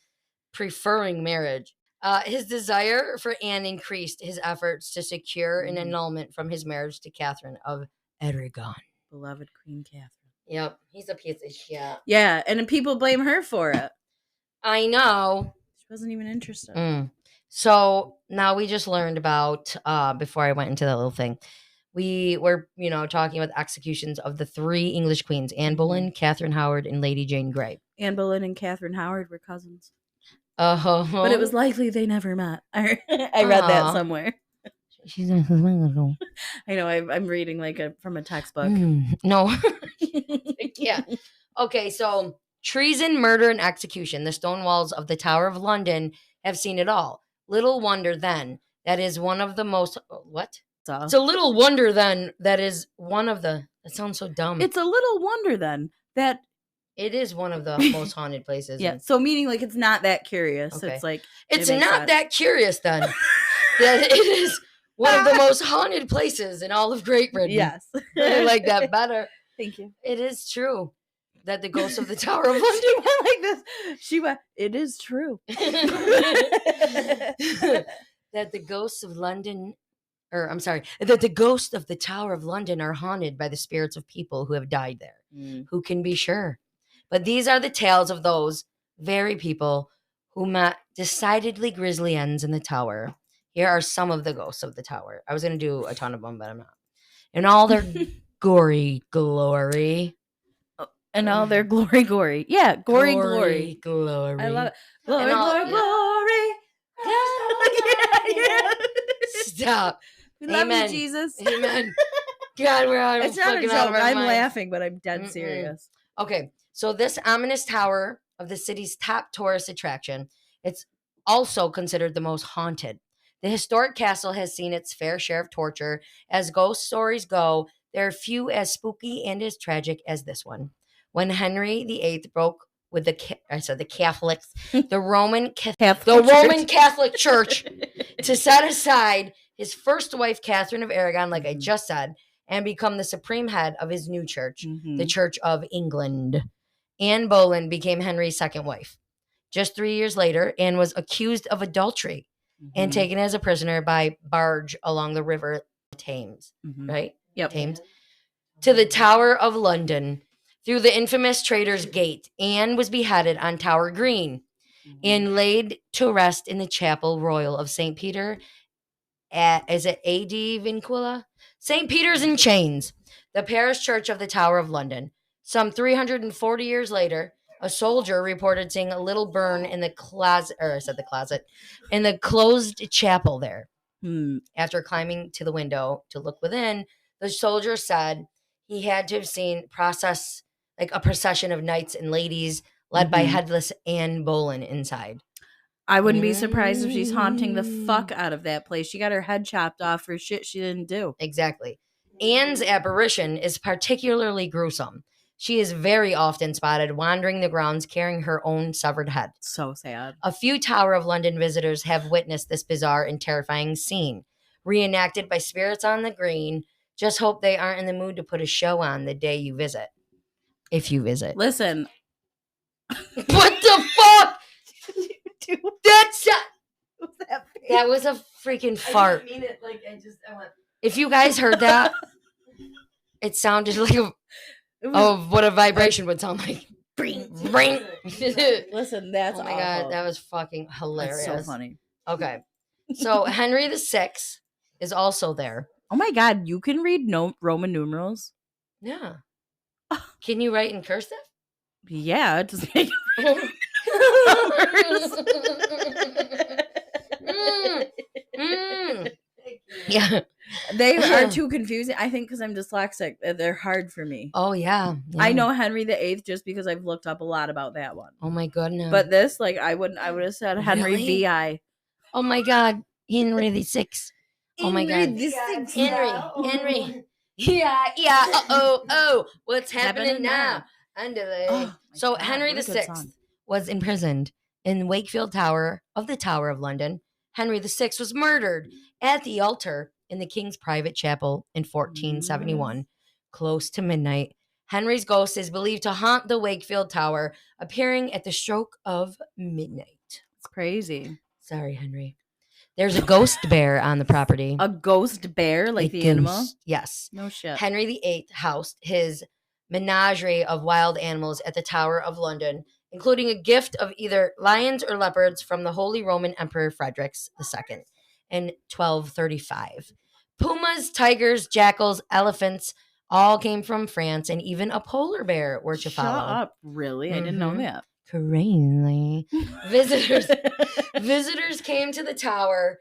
[SPEAKER 3] preferring marriage. His desire for Anne increased his efforts to secure an annulment from his marriage to Catherine of Aragon.
[SPEAKER 2] Beloved Queen Catherine.
[SPEAKER 3] Yep, he's a piece of shit.
[SPEAKER 2] Yeah, and people blame her for it.
[SPEAKER 3] I know.
[SPEAKER 2] She wasn't even interested.
[SPEAKER 3] So now we just learned about, before I went into that little thing, we were, talking about the executions of the 3 English queens, Anne Boleyn, Catherine Howard, and Lady Jane Grey.
[SPEAKER 2] Anne Boleyn and Catherine Howard were cousins.
[SPEAKER 3] But
[SPEAKER 2] it was likely they never met. I read that somewhere.
[SPEAKER 3] She's I
[SPEAKER 2] know. I'm reading from a textbook.
[SPEAKER 3] No, I can't. Okay, so treason, murder, and execution. The stone walls of the Tower of London have seen it all. Little wonder then that is one of the most what? It's a little wonder then that is one of the. That sounds so dumb.
[SPEAKER 2] It's a little wonder then that.
[SPEAKER 3] It is one of the most haunted places.
[SPEAKER 2] Yeah. So meaning it's not that curious. Okay. It's
[SPEAKER 3] it's not that curious then. That it is one of the most haunted places in all of Great Britain.
[SPEAKER 2] Yes.
[SPEAKER 3] I like that better.
[SPEAKER 2] Thank you.
[SPEAKER 3] It is true that the ghost of the Tower of London
[SPEAKER 2] went like this. She went, it is true.
[SPEAKER 3] That the ghosts of London that the ghosts of the Tower of London are haunted by the spirits of people who have died there. Who can be sure? But these are the tales of those very people who met decidedly grisly ends in the tower. Here are some of the ghosts of the tower. I was going to do a ton of them, but I'm not. In all their gory glory.
[SPEAKER 2] And all their glory. Yeah, glory.
[SPEAKER 3] Glory.
[SPEAKER 2] I love it. Glory.
[SPEAKER 3] Yeah. Stop.
[SPEAKER 2] We love you, Jesus.
[SPEAKER 3] Amen. God,
[SPEAKER 2] it's not a joke. I'm laughing, but I'm dead serious.
[SPEAKER 3] Okay, so this ominous tower of the city's top tourist attraction, it's also considered the most haunted. The historic castle has seen its fair share of torture. As ghost stories go, there are few as spooky and as tragic as this one. When Henry VIII broke with the Catholics, the Roman Catholic Church to set aside his first wife, Catherine of Aragon, like I just said, and become the supreme head of his new church, the Church of England. Anne Boleyn became Henry's second wife. Just 3 years later, Anne was accused of adultery and taken as a prisoner by barge along the river Thames, right?
[SPEAKER 2] Yep.
[SPEAKER 3] Thames. To the Tower of London. Through the infamous Traitor's Gate, Anne was beheaded on Tower Green and laid to rest in the Chapel Royal of St. Peter is it A.D. Vincula? St. Peter's in Chains, the parish church of the Tower of London. Some 340 years later, a soldier reported seeing a little burn in the in the closed chapel there. After climbing to the window to look within, the soldier said he had to have seen a procession of knights and ladies led by headless Anne Boleyn inside.
[SPEAKER 2] I wouldn't be surprised if she's haunting the fuck out of that place. She got her head chopped off for shit she didn't do.
[SPEAKER 3] Exactly. Anne's apparition is particularly gruesome. She is very often spotted wandering the grounds carrying her own severed head.
[SPEAKER 2] So sad.
[SPEAKER 3] A few Tower of London visitors have witnessed this bizarre and terrifying scene, reenacted by spirits on the green. Just hope they aren't in the mood to put a show on the day you visit. If you visit.
[SPEAKER 2] Listen.
[SPEAKER 3] What the fuck? That was a freaking fart.
[SPEAKER 2] I didn't mean it. I went.
[SPEAKER 3] If you guys heard that, it sounded like what a vibration would sound like.
[SPEAKER 2] Bring. Listen, that's
[SPEAKER 3] oh my god, that was fucking hilarious.
[SPEAKER 2] That's so funny.
[SPEAKER 3] Okay, so Henry VI is also there.
[SPEAKER 2] Oh my god, you can read Roman numerals?
[SPEAKER 3] Yeah. Can you write in cursive?
[SPEAKER 2] Yeah, just make
[SPEAKER 3] Yeah.
[SPEAKER 2] They are too confusing. I think because I'm dyslexic, they're hard for me.
[SPEAKER 3] Oh, yeah.
[SPEAKER 2] I know Henry VIII just because I've looked up a lot about that one.
[SPEAKER 3] Oh, my goodness.
[SPEAKER 2] But this, I would have said Henry VI.
[SPEAKER 3] Oh, my God. Henry VI. Oh my God.
[SPEAKER 2] The sixth.
[SPEAKER 3] Henry. Yeah. Oh. What's happening now?
[SPEAKER 2] Oh,
[SPEAKER 3] So
[SPEAKER 2] God,
[SPEAKER 3] Henry
[SPEAKER 2] what a good
[SPEAKER 3] VI
[SPEAKER 2] song.
[SPEAKER 3] was imprisoned in Wakefield Tower of the Tower of London. Henry VI was murdered at the altar in the King's private chapel in 1471, close to midnight. Henry's ghost is believed to haunt the Wakefield Tower, appearing at the stroke of midnight.
[SPEAKER 2] It's crazy.
[SPEAKER 3] Sorry, Henry. There's a ghost bear on the property.
[SPEAKER 2] A ghost bear, like the animal?
[SPEAKER 3] Yes.
[SPEAKER 2] No shit.
[SPEAKER 3] Henry VIII housed his menagerie of wild animals at the Tower of London, including a gift of either lions or leopards from the Holy Roman Emperor Frederick II in 1235. Pumas, tigers, jackals, elephants all came from France, and even a polar bear were to follow.
[SPEAKER 2] Shut up. Really? I didn't know that.
[SPEAKER 3] Crazy. Visitors came to the tower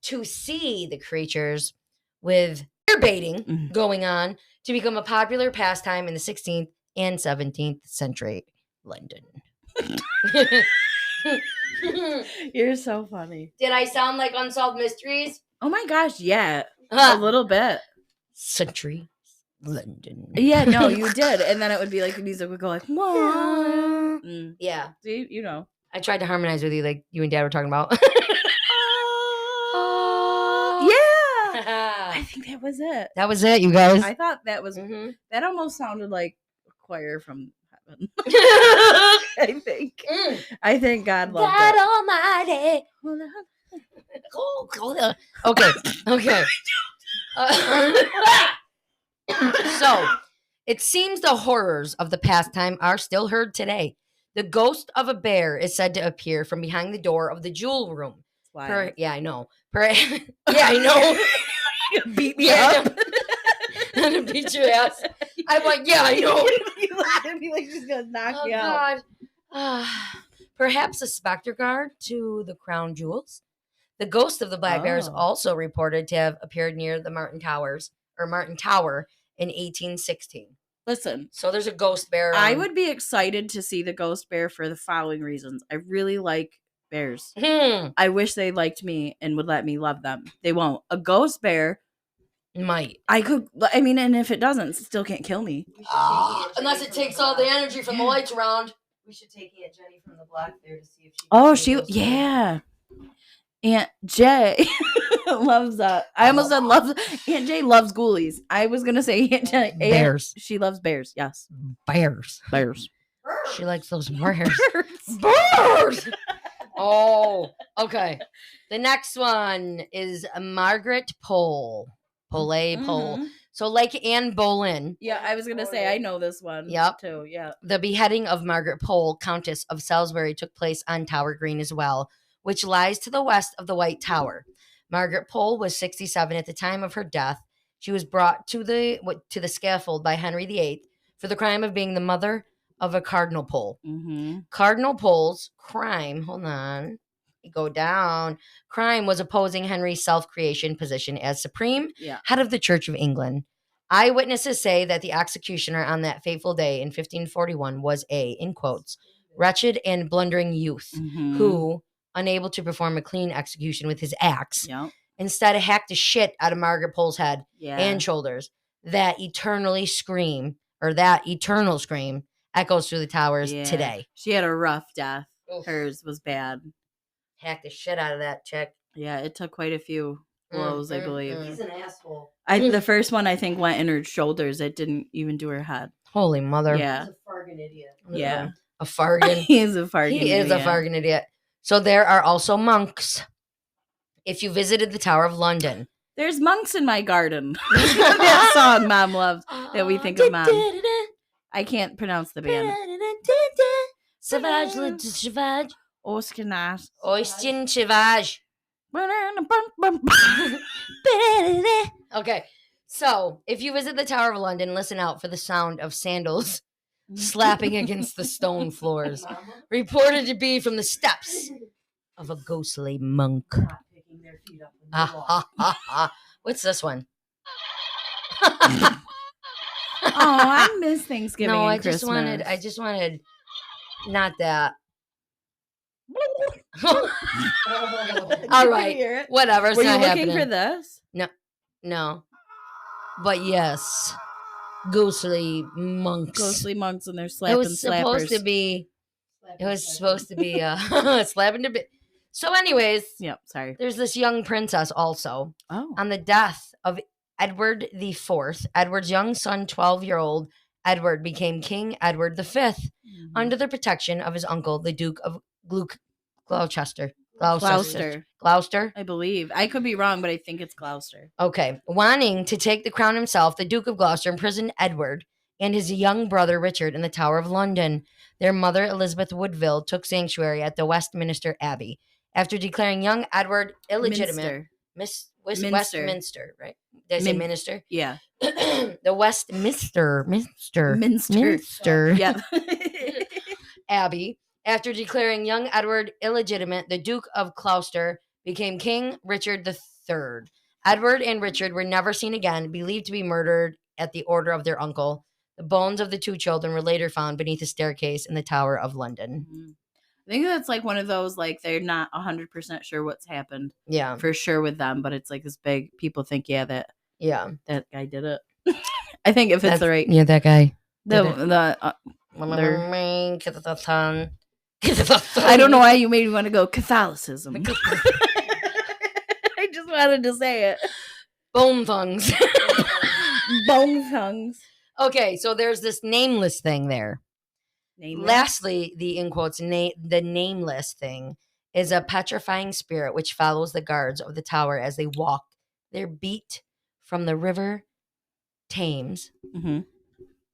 [SPEAKER 3] to see the creatures, with bear baiting going on to become a popular pastime in the 16th and 17th century London.
[SPEAKER 2] You're so funny.
[SPEAKER 3] Did I sound like Unsolved Mysteries?
[SPEAKER 2] Oh my gosh, yeah. A little bit.
[SPEAKER 3] Century London.
[SPEAKER 2] Yeah, no, you did. And then it would be like the music would go like,
[SPEAKER 3] Yeah.
[SPEAKER 2] See, you know.
[SPEAKER 3] I tried to harmonize with you like you and Dad were talking about.
[SPEAKER 2] Yeah. I think that was it.
[SPEAKER 3] That was it, you guys.
[SPEAKER 2] I thought that was, that almost sounded like a choir from heaven. I think God loved
[SPEAKER 3] God
[SPEAKER 2] it.
[SPEAKER 3] Almighty. Okay. So, it seems the horrors of the pastime are still heard today. The ghost of a bear is said to appear from behind the door of the jewel room. Yeah, I know. Yeah, I know.
[SPEAKER 2] Beat me up.
[SPEAKER 3] I'm gonna beat your ass. I'm like, yeah, I know.
[SPEAKER 2] I'd be like, she's gonna knock me out.
[SPEAKER 3] God. Perhaps a specter guard to the crown jewels. The ghost of the black bear is also reported to have appeared near the Martin Tower in 1816.
[SPEAKER 2] Listen.
[SPEAKER 3] So there's a ghost bear.
[SPEAKER 2] I would be excited to see the ghost bear for the following reasons. I really like bears. I wish they liked me and would let me love them. They won't. A ghost bear
[SPEAKER 3] might.
[SPEAKER 2] And if it doesn't, it still can't kill me.
[SPEAKER 3] Unless it takes all the energy from the lights around. We should take Aunt Jenny from the block there to see if she
[SPEAKER 2] yeah. Aunt Jay loves I almost said loves. Aunt Jay loves ghoulies. I was gonna say Aunt Jay
[SPEAKER 3] bears.
[SPEAKER 2] She loves bears. Yes,
[SPEAKER 3] bears. She likes those bears.
[SPEAKER 2] Bears.
[SPEAKER 3] Oh, okay. The next one is Margaret Pole. Pole. So like Anne Boleyn.
[SPEAKER 2] Yeah, I was gonna say I know this one.
[SPEAKER 3] Yep.
[SPEAKER 2] Too. Yeah.
[SPEAKER 3] The beheading of Margaret Pole, Countess of Salisbury, took place on Tower Green as well, which lies to the west of the White Tower. Margaret Pole was 67 at the time of her death. She was brought to the scaffold by Henry VIII for the crime of being the mother of a Cardinal Pole. Cardinal Pole's crime, crime was opposing Henry's self-creation position as supreme head of the Church of England. Eyewitnesses say that the executioner on that fateful day in 1541 was a, in quotes, wretched and blundering youth who, unable to perform a clean execution with his axe, instead hacked the shit out of Margaret Pole's head and shoulders. That eternal scream echoes through the towers today.
[SPEAKER 2] She had a rough death. Oof. Hers was bad.
[SPEAKER 3] Hacked the shit out of that chick.
[SPEAKER 2] Yeah, it took quite a few blows, I believe.
[SPEAKER 3] He's an asshole.
[SPEAKER 2] The first one, I think, went in her shoulders. It didn't even do her head.
[SPEAKER 3] Holy mother.
[SPEAKER 2] Yeah.
[SPEAKER 3] He's a fargan idiot.
[SPEAKER 2] Yeah.
[SPEAKER 3] A fargan.
[SPEAKER 2] He is a fargan idiot.
[SPEAKER 3] He is a fargan idiot. So there are also monks. If you visited the Tower of London.
[SPEAKER 2] There's monks in my garden. That song Mom loves that we think of Mom. I can't pronounce the band.
[SPEAKER 3] Savage.
[SPEAKER 2] Oskinas.
[SPEAKER 3] Oistin Savage. Okay. So, if you visit the Tower of London, listen out for the sound of sandals slapping against the stone floors, reported to be from the steps of a ghostly monk. What's this one?
[SPEAKER 2] Oh, I miss Thanksgiving.
[SPEAKER 3] No,
[SPEAKER 2] and Christmas.
[SPEAKER 3] I just wanted not that. All right. Whatever. It's
[SPEAKER 2] Were you
[SPEAKER 3] not
[SPEAKER 2] looking
[SPEAKER 3] happening.
[SPEAKER 2] for this?
[SPEAKER 3] No. But yes. Ghostly monks.
[SPEAKER 2] Ghostly monks and they're slapping
[SPEAKER 3] It was supposed
[SPEAKER 2] slappers.
[SPEAKER 3] to be. It was supposed to be slapping to bit. So, anyways.
[SPEAKER 2] Yep. Sorry.
[SPEAKER 3] There's this young princess also.
[SPEAKER 2] Oh.
[SPEAKER 3] On the death of Edward IV, Edward's young son, 12-year-old Edward, became King Edward V under the protection of his uncle, the Duke of Gloucester. Gloucester?
[SPEAKER 2] I believe. I could be wrong, but I think it's Gloucester.
[SPEAKER 3] Okay. Wanting to take the crown himself, the Duke of Gloucester imprisoned Edward and his young brother Richard in the Tower of London. Their mother, Elizabeth Woodville, took sanctuary at the Westminster Abbey. After declaring young Edward illegitimate, Westminster, right? Did I say minister?
[SPEAKER 2] Yeah.
[SPEAKER 3] The Westminster
[SPEAKER 2] Yeah.
[SPEAKER 3] Abbey. After declaring young Edward illegitimate, the Duke of Gloucester became King Richard III. Edward and Richard were never seen again, believed to be murdered at the order of their uncle. The bones of the two children were later found beneath a staircase in the Tower of London.
[SPEAKER 2] Mm-hmm. I think that's like one of those, like, they're not 100% sure what's happened.
[SPEAKER 3] Yeah.
[SPEAKER 2] For sure with them, but it's like this big, people think, that guy did it. I think if it's the right.
[SPEAKER 3] Yeah, that guy.
[SPEAKER 2] I don't know why you made me want to go Catholicism. I just wanted to say it.
[SPEAKER 3] Bone thongs.
[SPEAKER 2] Bone thongs.
[SPEAKER 3] Okay, so there's this nameless thing there.
[SPEAKER 2] Nameless?
[SPEAKER 3] Lastly, the in quotes, the nameless thing is a petrifying spirit which follows the guards of the tower as they walk their beat from the river Thames,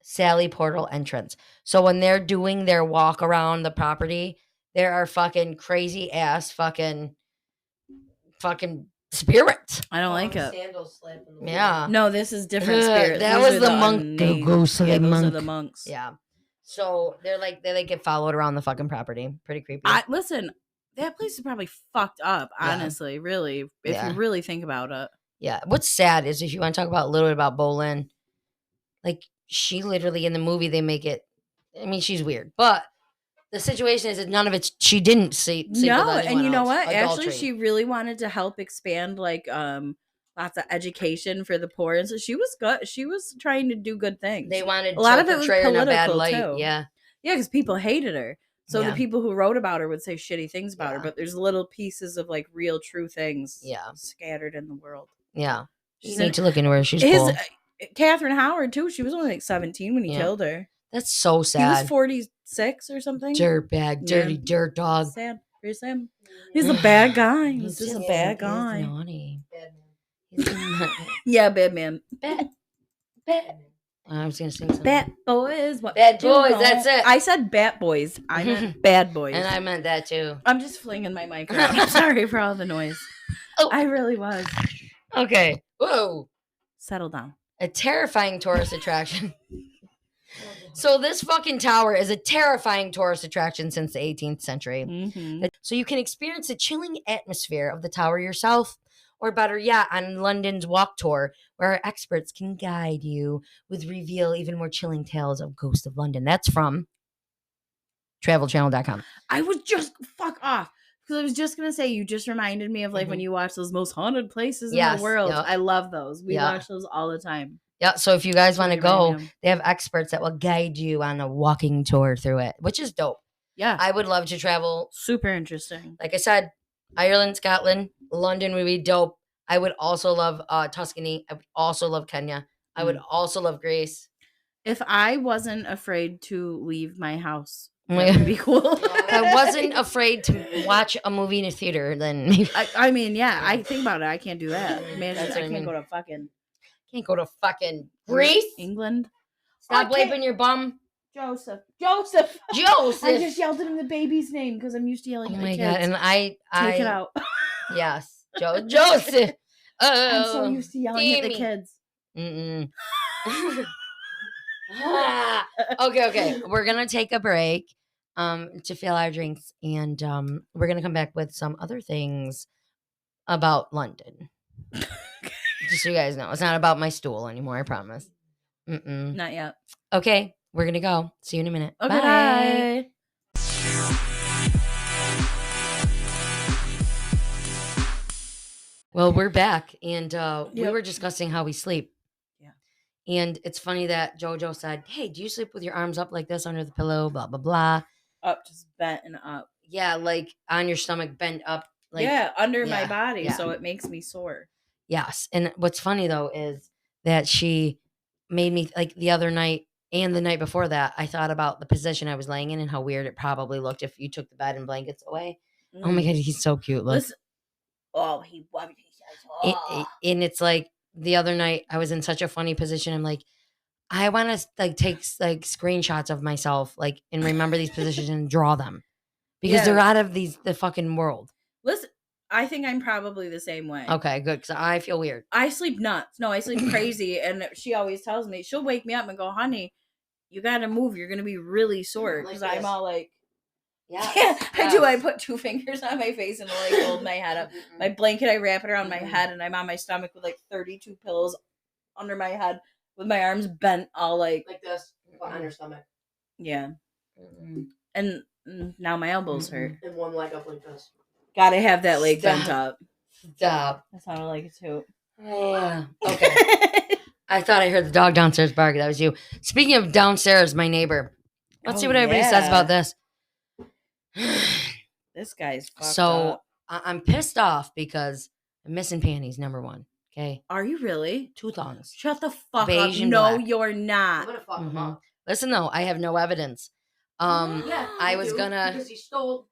[SPEAKER 3] Sally Portal entrance. So when they're doing their walk around the property, there are fucking crazy ass fucking spirits.
[SPEAKER 2] I don't like it.
[SPEAKER 3] Yeah.
[SPEAKER 2] No, this is different spirits.
[SPEAKER 3] That was the monk.
[SPEAKER 2] The ghostly monk. Those are the monks.
[SPEAKER 3] Yeah. So they get followed around the fucking property. Pretty creepy.
[SPEAKER 2] Listen, that place is probably fucked up, honestly, really, if you really think about it.
[SPEAKER 3] Yeah. What's sad is if you want to talk about a little bit about Bolin, like she literally in the movie they make it. I mean, she's weird, but the situation is that none of it. She didn't see.
[SPEAKER 2] No, and you know what? Adultery. Actually, she really wanted to help expand like lots of education for the poor, and so she was good. She was trying to do good things.
[SPEAKER 3] They wanted
[SPEAKER 2] a lot
[SPEAKER 3] to
[SPEAKER 2] of it was
[SPEAKER 3] portray her in a bad
[SPEAKER 2] political
[SPEAKER 3] light.
[SPEAKER 2] too.
[SPEAKER 3] Yeah,
[SPEAKER 2] because people hated her. So the people who wrote about her would say shitty things about her, but there's little pieces of like real, true things scattered in the world.
[SPEAKER 3] Yeah, you need to look into her. She's cool.
[SPEAKER 2] Catherine Howard too. She was only like 17 when he killed her.
[SPEAKER 3] That's so sad.
[SPEAKER 2] He was 46 or something.
[SPEAKER 3] Dirtbag, dirty dirt dog.
[SPEAKER 2] Sad for him. He's a bad guy. He's just a bad guy.
[SPEAKER 3] He's naughty.
[SPEAKER 2] Yeah, bad man.
[SPEAKER 3] Bad. I was gonna sing something.
[SPEAKER 2] Bat boys. What?
[SPEAKER 3] Bad boys. That's it.
[SPEAKER 2] I said bat boys. I meant bad boys.
[SPEAKER 3] And I meant that too.
[SPEAKER 2] I'm just flinging my mic around. I'm sorry for all the noise.
[SPEAKER 3] Oh,
[SPEAKER 2] I really was.
[SPEAKER 3] Okay. Whoa.
[SPEAKER 2] Settle down.
[SPEAKER 3] A terrifying tourist attraction. So this fucking tower is a terrifying tourist attraction since the 18th century. So you can experience the chilling atmosphere of the tower yourself, or better yet, on London's walk tour, where our experts can guide you with reveal even more chilling tales of Ghost of London. That's from travelchannel.com.
[SPEAKER 2] I was just fuck off. Because I was just going to say, you just reminded me of like when you watch those most haunted places in the world. Yep. I love those. We watch those all the time.
[SPEAKER 3] Yeah, so if you guys want to go, they have experts that will guide you on a walking tour through it, which is dope.
[SPEAKER 2] Yeah.
[SPEAKER 3] I would love to travel.
[SPEAKER 2] Super interesting.
[SPEAKER 3] Like I said, Ireland, Scotland, London would be dope. I would also love Tuscany. I would also love Kenya. I would also love Greece.
[SPEAKER 2] If I wasn't afraid to leave my house, that would be cool.
[SPEAKER 3] If I wasn't afraid to watch a movie in a theater, then maybe.
[SPEAKER 2] I mean, I think about it. I can't do that. Imagine I can't go to fucking...
[SPEAKER 3] Can't go to fucking Greece,
[SPEAKER 2] England.
[SPEAKER 3] Stop wiping your bum,
[SPEAKER 2] Joseph.
[SPEAKER 3] I
[SPEAKER 2] just yelled at him the baby's name because I'm used to yelling at the kids.
[SPEAKER 3] Oh my god! And I
[SPEAKER 2] take it out.
[SPEAKER 3] Yes, Joseph.
[SPEAKER 2] I'm so used to yelling at the kids.
[SPEAKER 3] Okay. We're gonna take a break, to fill our drinks, and we're gonna come back with some other things about London. Just so you guys know, it's not about my stool anymore, I promise.
[SPEAKER 2] Not yet.
[SPEAKER 3] Okay, we're going to go. See you in a minute.
[SPEAKER 2] Okay, bye.
[SPEAKER 3] Well, we're back, and we were discussing how we sleep.
[SPEAKER 2] Yeah.
[SPEAKER 3] And it's funny that JoJo said, "Hey, do you sleep with your arms up like this under the pillow?" Blah blah blah.
[SPEAKER 2] Up, just bent and up.
[SPEAKER 3] Yeah, like on your stomach, bent up. Like,
[SPEAKER 2] under my body, so it makes me sore.
[SPEAKER 3] Yes, and what's funny though is that she made me like the other night and the night before that. I thought about the position I was laying in and how weird it probably looked if you took the bed and blankets away. Oh my god, he's so cute. Look.
[SPEAKER 2] Listen,
[SPEAKER 3] and it's like the other night I was in such a funny position. I'm like, I want to like take like screenshots of myself, like, and remember these positions and draw them because they're out of the fucking world.
[SPEAKER 2] Listen, I think I'm probably the same way.
[SPEAKER 3] Okay, good, because I feel weird.
[SPEAKER 2] I sleep nuts. No, I sleep crazy, and she always tells me, she'll wake me up and go, "Honey, you gotta move. You're gonna be really sore." Because I'm all like, I do. I put 2 fingers on my face and like hold my head up. My blanket, I wrap it around my head, and I'm on my stomach with like 32 pillows under my head, with my arms bent, all like
[SPEAKER 3] this on your stomach.
[SPEAKER 2] Yeah, and now my elbows hurt.
[SPEAKER 3] And one leg up like this.
[SPEAKER 2] Gotta have that leg bent up.
[SPEAKER 3] Stop.
[SPEAKER 2] That sounded like it too.
[SPEAKER 3] Yeah. Okay. I thought I heard the dog downstairs bark. That was you. Speaking of downstairs, my neighbor. Let's see what everybody says about this.
[SPEAKER 2] This guy's fucked up.
[SPEAKER 3] I'm pissed off because I'm missing panties, number one. Okay.
[SPEAKER 2] Are you really?
[SPEAKER 3] 2 thongs.
[SPEAKER 2] Shut the fuck
[SPEAKER 3] Beige
[SPEAKER 2] up.
[SPEAKER 3] and
[SPEAKER 2] No,
[SPEAKER 3] black.
[SPEAKER 2] you're not.
[SPEAKER 3] I'm gonna fuck him up. Listen though, I have no evidence. I was gonna
[SPEAKER 4] because he stole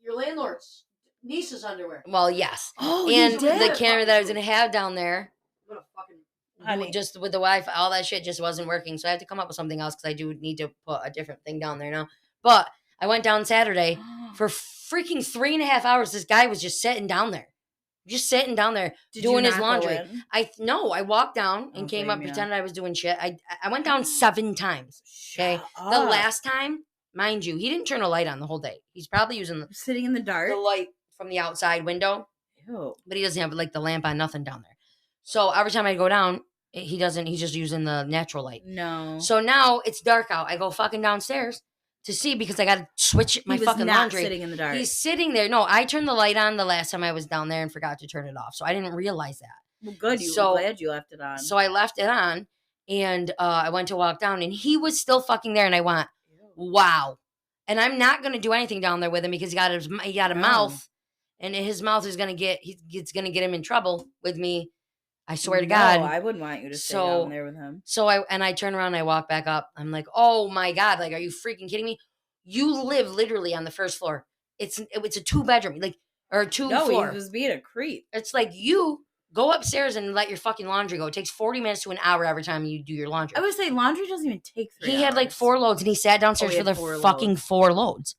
[SPEAKER 4] your landlord's niece's underwear.
[SPEAKER 3] Well, yes.
[SPEAKER 2] Oh,
[SPEAKER 3] and
[SPEAKER 2] you did?
[SPEAKER 3] the camera that I was gonna have down there,
[SPEAKER 4] I'm gonna fucking
[SPEAKER 2] Honey.
[SPEAKER 3] just with the Wi-Fi, all that shit just wasn't working. So I had to come up with something else because I do need to put a different thing down there now. But I went down Saturday for freaking 3.5 hours. This guy was just sitting down there. Doing his laundry. I walked down and came up, pretended I was doing shit. I went down 7 times. Okay. The last time, mind you, he didn't turn a light on the whole day. He's probably using
[SPEAKER 2] sitting in the dark.
[SPEAKER 3] The light from the outside window.
[SPEAKER 2] Ew.
[SPEAKER 3] But he doesn't have like the lamp on, nothing down there. So every time I go down, he's just using the natural light.
[SPEAKER 2] No.
[SPEAKER 3] So now it's dark out. I go fucking downstairs to see because I got to switch my fucking laundry.
[SPEAKER 2] Sitting in the dark.
[SPEAKER 3] He's sitting there. No, I turned the light on the last time I was down there and forgot to turn it off. So I didn't realize that.
[SPEAKER 2] Well, good. I'm glad you left it on.
[SPEAKER 3] So I left it on and I went to walk down and he was still fucking there. And I went, wow. And I'm not going to do anything down there with him because he got a mouth and his mouth is going to get him in trouble with me. I swear to God.
[SPEAKER 2] No, I wouldn't want you to stay down there with him.
[SPEAKER 3] So I turn around and I walk back up. I'm like, oh my God, like, are you freaking kidding me? You live literally on the first floor. It's a 2-bedroom, like, or 2 floor.
[SPEAKER 2] No, he was being a creep.
[SPEAKER 3] It's like you go upstairs and let your fucking laundry go. It takes 40 minutes to an hour every time you do your laundry.
[SPEAKER 2] I would say laundry doesn't even take 3 hours.
[SPEAKER 3] He had like 4 loads and he sat downstairs for the fucking 4 loads.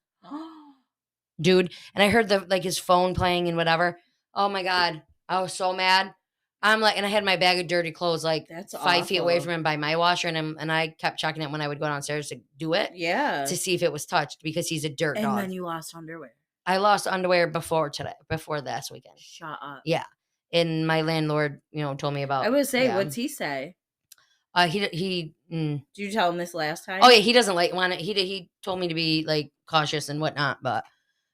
[SPEAKER 3] Dude. And I heard his phone playing and whatever. Oh my God. I was so mad. I'm like, and I had my bag of dirty clothes like
[SPEAKER 2] That's
[SPEAKER 3] 5 feet away from him by my washer, and I kept checking it when I would go downstairs to do it.
[SPEAKER 2] Yeah.
[SPEAKER 3] To see if it was touched because he's a dirt dog.
[SPEAKER 2] And then you lost underwear.
[SPEAKER 3] I lost underwear before this weekend.
[SPEAKER 2] Shut up.
[SPEAKER 3] Yeah. And my landlord, told me about.
[SPEAKER 2] I would say, what's he say?
[SPEAKER 3] He.
[SPEAKER 2] Did you tell him this last time?
[SPEAKER 3] Oh yeah, he doesn't want it. He told me to be like cautious and whatnot, but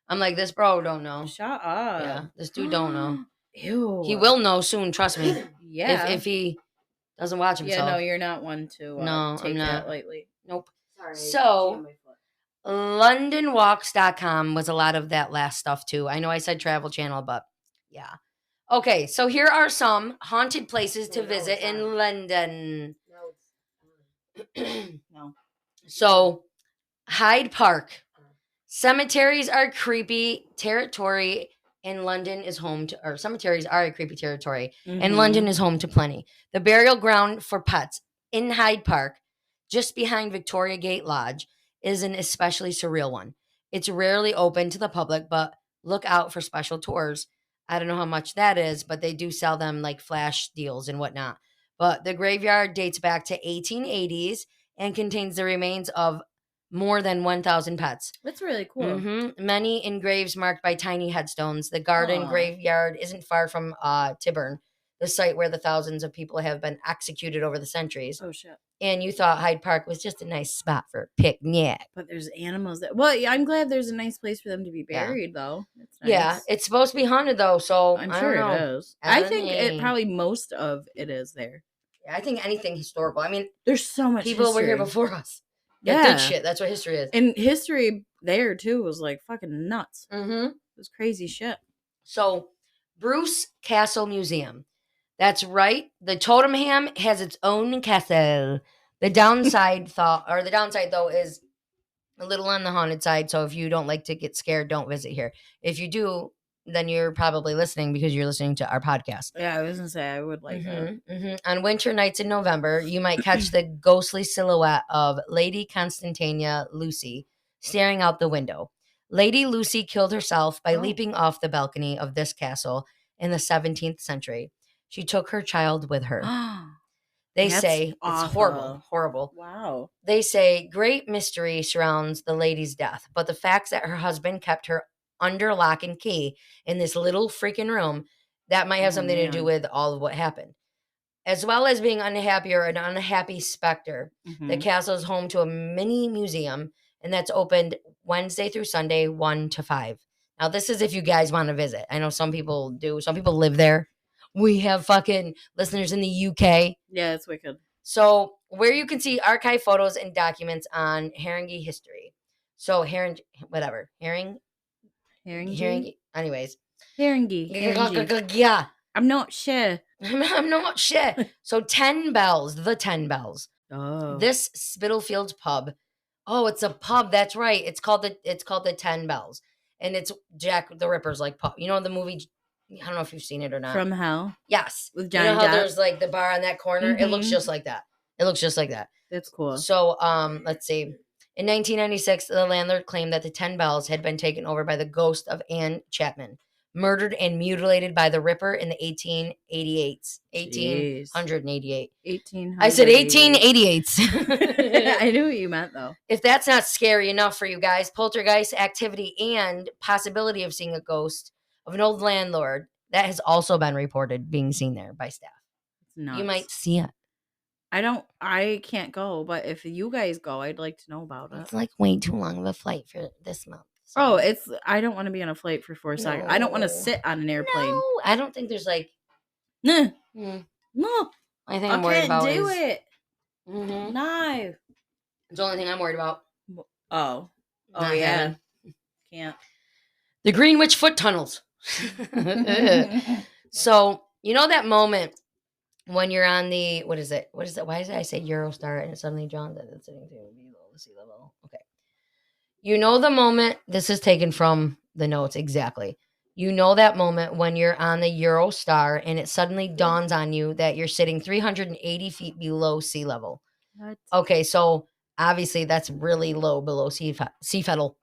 [SPEAKER 3] I'm like, this bro don't know.
[SPEAKER 2] Shut up.
[SPEAKER 3] Yeah, this dude don't know.
[SPEAKER 2] Ew.
[SPEAKER 3] He will know soon, trust me.
[SPEAKER 2] Yeah.
[SPEAKER 3] If he doesn't watch himself.
[SPEAKER 2] Yeah, no, you're not one to take that lightly.
[SPEAKER 3] Nope.
[SPEAKER 4] Sorry.
[SPEAKER 3] So, LondonWalks.com was a lot of that last stuff too. I know I said Travel Channel, but yeah. Okay, so here are some haunted places to visit in London.
[SPEAKER 2] No.
[SPEAKER 3] So, Hyde Park. Cemeteries are creepy territory. And London is home to, or cemeteries are a creepy territory, and London is home to plenty. The burial ground for pets in Hyde Park, just behind Victoria Gate Lodge, is an especially surreal one. It's rarely open to the public, but look out for special tours. I don't know how much that is, but they do sell them like flash deals and whatnot. But the graveyard dates back to 1880s and contains the remains of more than 1,000 pets.
[SPEAKER 2] That's really cool.
[SPEAKER 3] Many in graves marked by tiny headstones. The garden graveyard isn't far from Tyburn. the site where the thousands of people have been executed over the centuries.
[SPEAKER 2] Oh shit.
[SPEAKER 3] And you thought Hyde Park was just a nice spot for a picnic.
[SPEAKER 2] But there's animals that. Well, yeah, I'm glad there's a nice place for them to be buried, though. That's nice.
[SPEAKER 3] Yeah, it's supposed to be haunted though, so
[SPEAKER 2] I'm
[SPEAKER 3] I
[SPEAKER 2] sure
[SPEAKER 3] don't know.
[SPEAKER 2] it is. I think it probably most of it is there.
[SPEAKER 3] Yeah, I think anything historical. I mean,
[SPEAKER 2] there's so much
[SPEAKER 3] people
[SPEAKER 2] history.
[SPEAKER 3] were here before us.
[SPEAKER 2] Yeah,
[SPEAKER 3] did shit. That's what history is.
[SPEAKER 2] And history there too was like fucking nuts.
[SPEAKER 3] Mm-hmm.
[SPEAKER 2] It was crazy shit.
[SPEAKER 3] So, Bruce Castle Museum. That's right. The Totemham has its own castle. The downside though is a little on the haunted side. So if you don't like to get scared, don't visit here. If you do, then you're probably listening because you're listening to our podcast.
[SPEAKER 2] Yeah, I was gonna say I would like that.
[SPEAKER 3] Mm-hmm. On winter nights in November, you might catch the ghostly silhouette of Lady Constantia Lucy staring out the window. Lady Lucy killed herself by leaping off the balcony of this castle in the 17th century. She took her child with her. They say it's horrible.
[SPEAKER 2] Wow.
[SPEAKER 3] They say great mystery surrounds the lady's death, but the facts that her husband kept her under lock and key in this little freaking room, that might have something to do with all of what happened. As well as being unhappy or an unhappy specter, the castle is home to a mini museum, and that's opened Wednesday through Sunday, 1 to 5. Now, this is if you guys want to visit. I know some people do. Some people live there. We have fucking listeners in the UK.
[SPEAKER 2] Yeah, it's wicked.
[SPEAKER 3] So, where you can see archive photos and documents on Haringey history. So, Haringey. Anyways.
[SPEAKER 2] Haringey.
[SPEAKER 3] Yeah.
[SPEAKER 2] I'm not sure.
[SPEAKER 3] I'm not sure. So, 10 Bells. The 10 Bells.
[SPEAKER 2] Oh.
[SPEAKER 3] This Spitalfields pub. Oh, it's a pub. That's right. It's called the 10 Bells. And it's Jack the Ripper's like pub. You know the movie, I don't know if you've seen it or not.
[SPEAKER 2] From Hell?
[SPEAKER 3] Yes.
[SPEAKER 2] With Johnny
[SPEAKER 3] Depp? There's like the bar on that corner? It looks just like that.
[SPEAKER 2] That's cool.
[SPEAKER 3] So, let's see. In 1996, the landlord claimed that the 10 Bells had been taken over by the ghost of Anne Chapman, murdered and mutilated by the Ripper in the 1888. 1888. I said 1888.
[SPEAKER 2] I knew what you meant, though.
[SPEAKER 3] If that's not scary enough for you guys, poltergeist activity and possibility of seeing a ghost of an old landlord, that has also been reported being seen there by staff. You might see it.
[SPEAKER 2] I can't go, but if you guys go, I'd like to know about it.
[SPEAKER 3] It's like way too long of a flight for this month.
[SPEAKER 2] So. Oh, I don't want to be on a flight for 4 seconds. I don't want to sit on an airplane.
[SPEAKER 3] No, I don't think there's like.
[SPEAKER 2] No.
[SPEAKER 3] I think I'm worried about
[SPEAKER 2] do
[SPEAKER 3] is,
[SPEAKER 2] it.
[SPEAKER 3] Mm-hmm.
[SPEAKER 2] No.
[SPEAKER 3] It's the only thing I'm worried about.
[SPEAKER 2] Oh
[SPEAKER 3] Not
[SPEAKER 2] yeah.
[SPEAKER 3] having.
[SPEAKER 2] Can't.
[SPEAKER 3] The Greenwich foot tunnels. So, you know that moment when you're on the, what is it? Why did I say Eurostar and it suddenly John that it's sitting below the sea level? Okay. You know the moment, this is taken from the notes exactly. You know that moment when you're on the Eurostar and it suddenly dawns on you that you're sitting 380 feet below sea level.
[SPEAKER 2] What?
[SPEAKER 3] Okay, so obviously that's really low below sea level.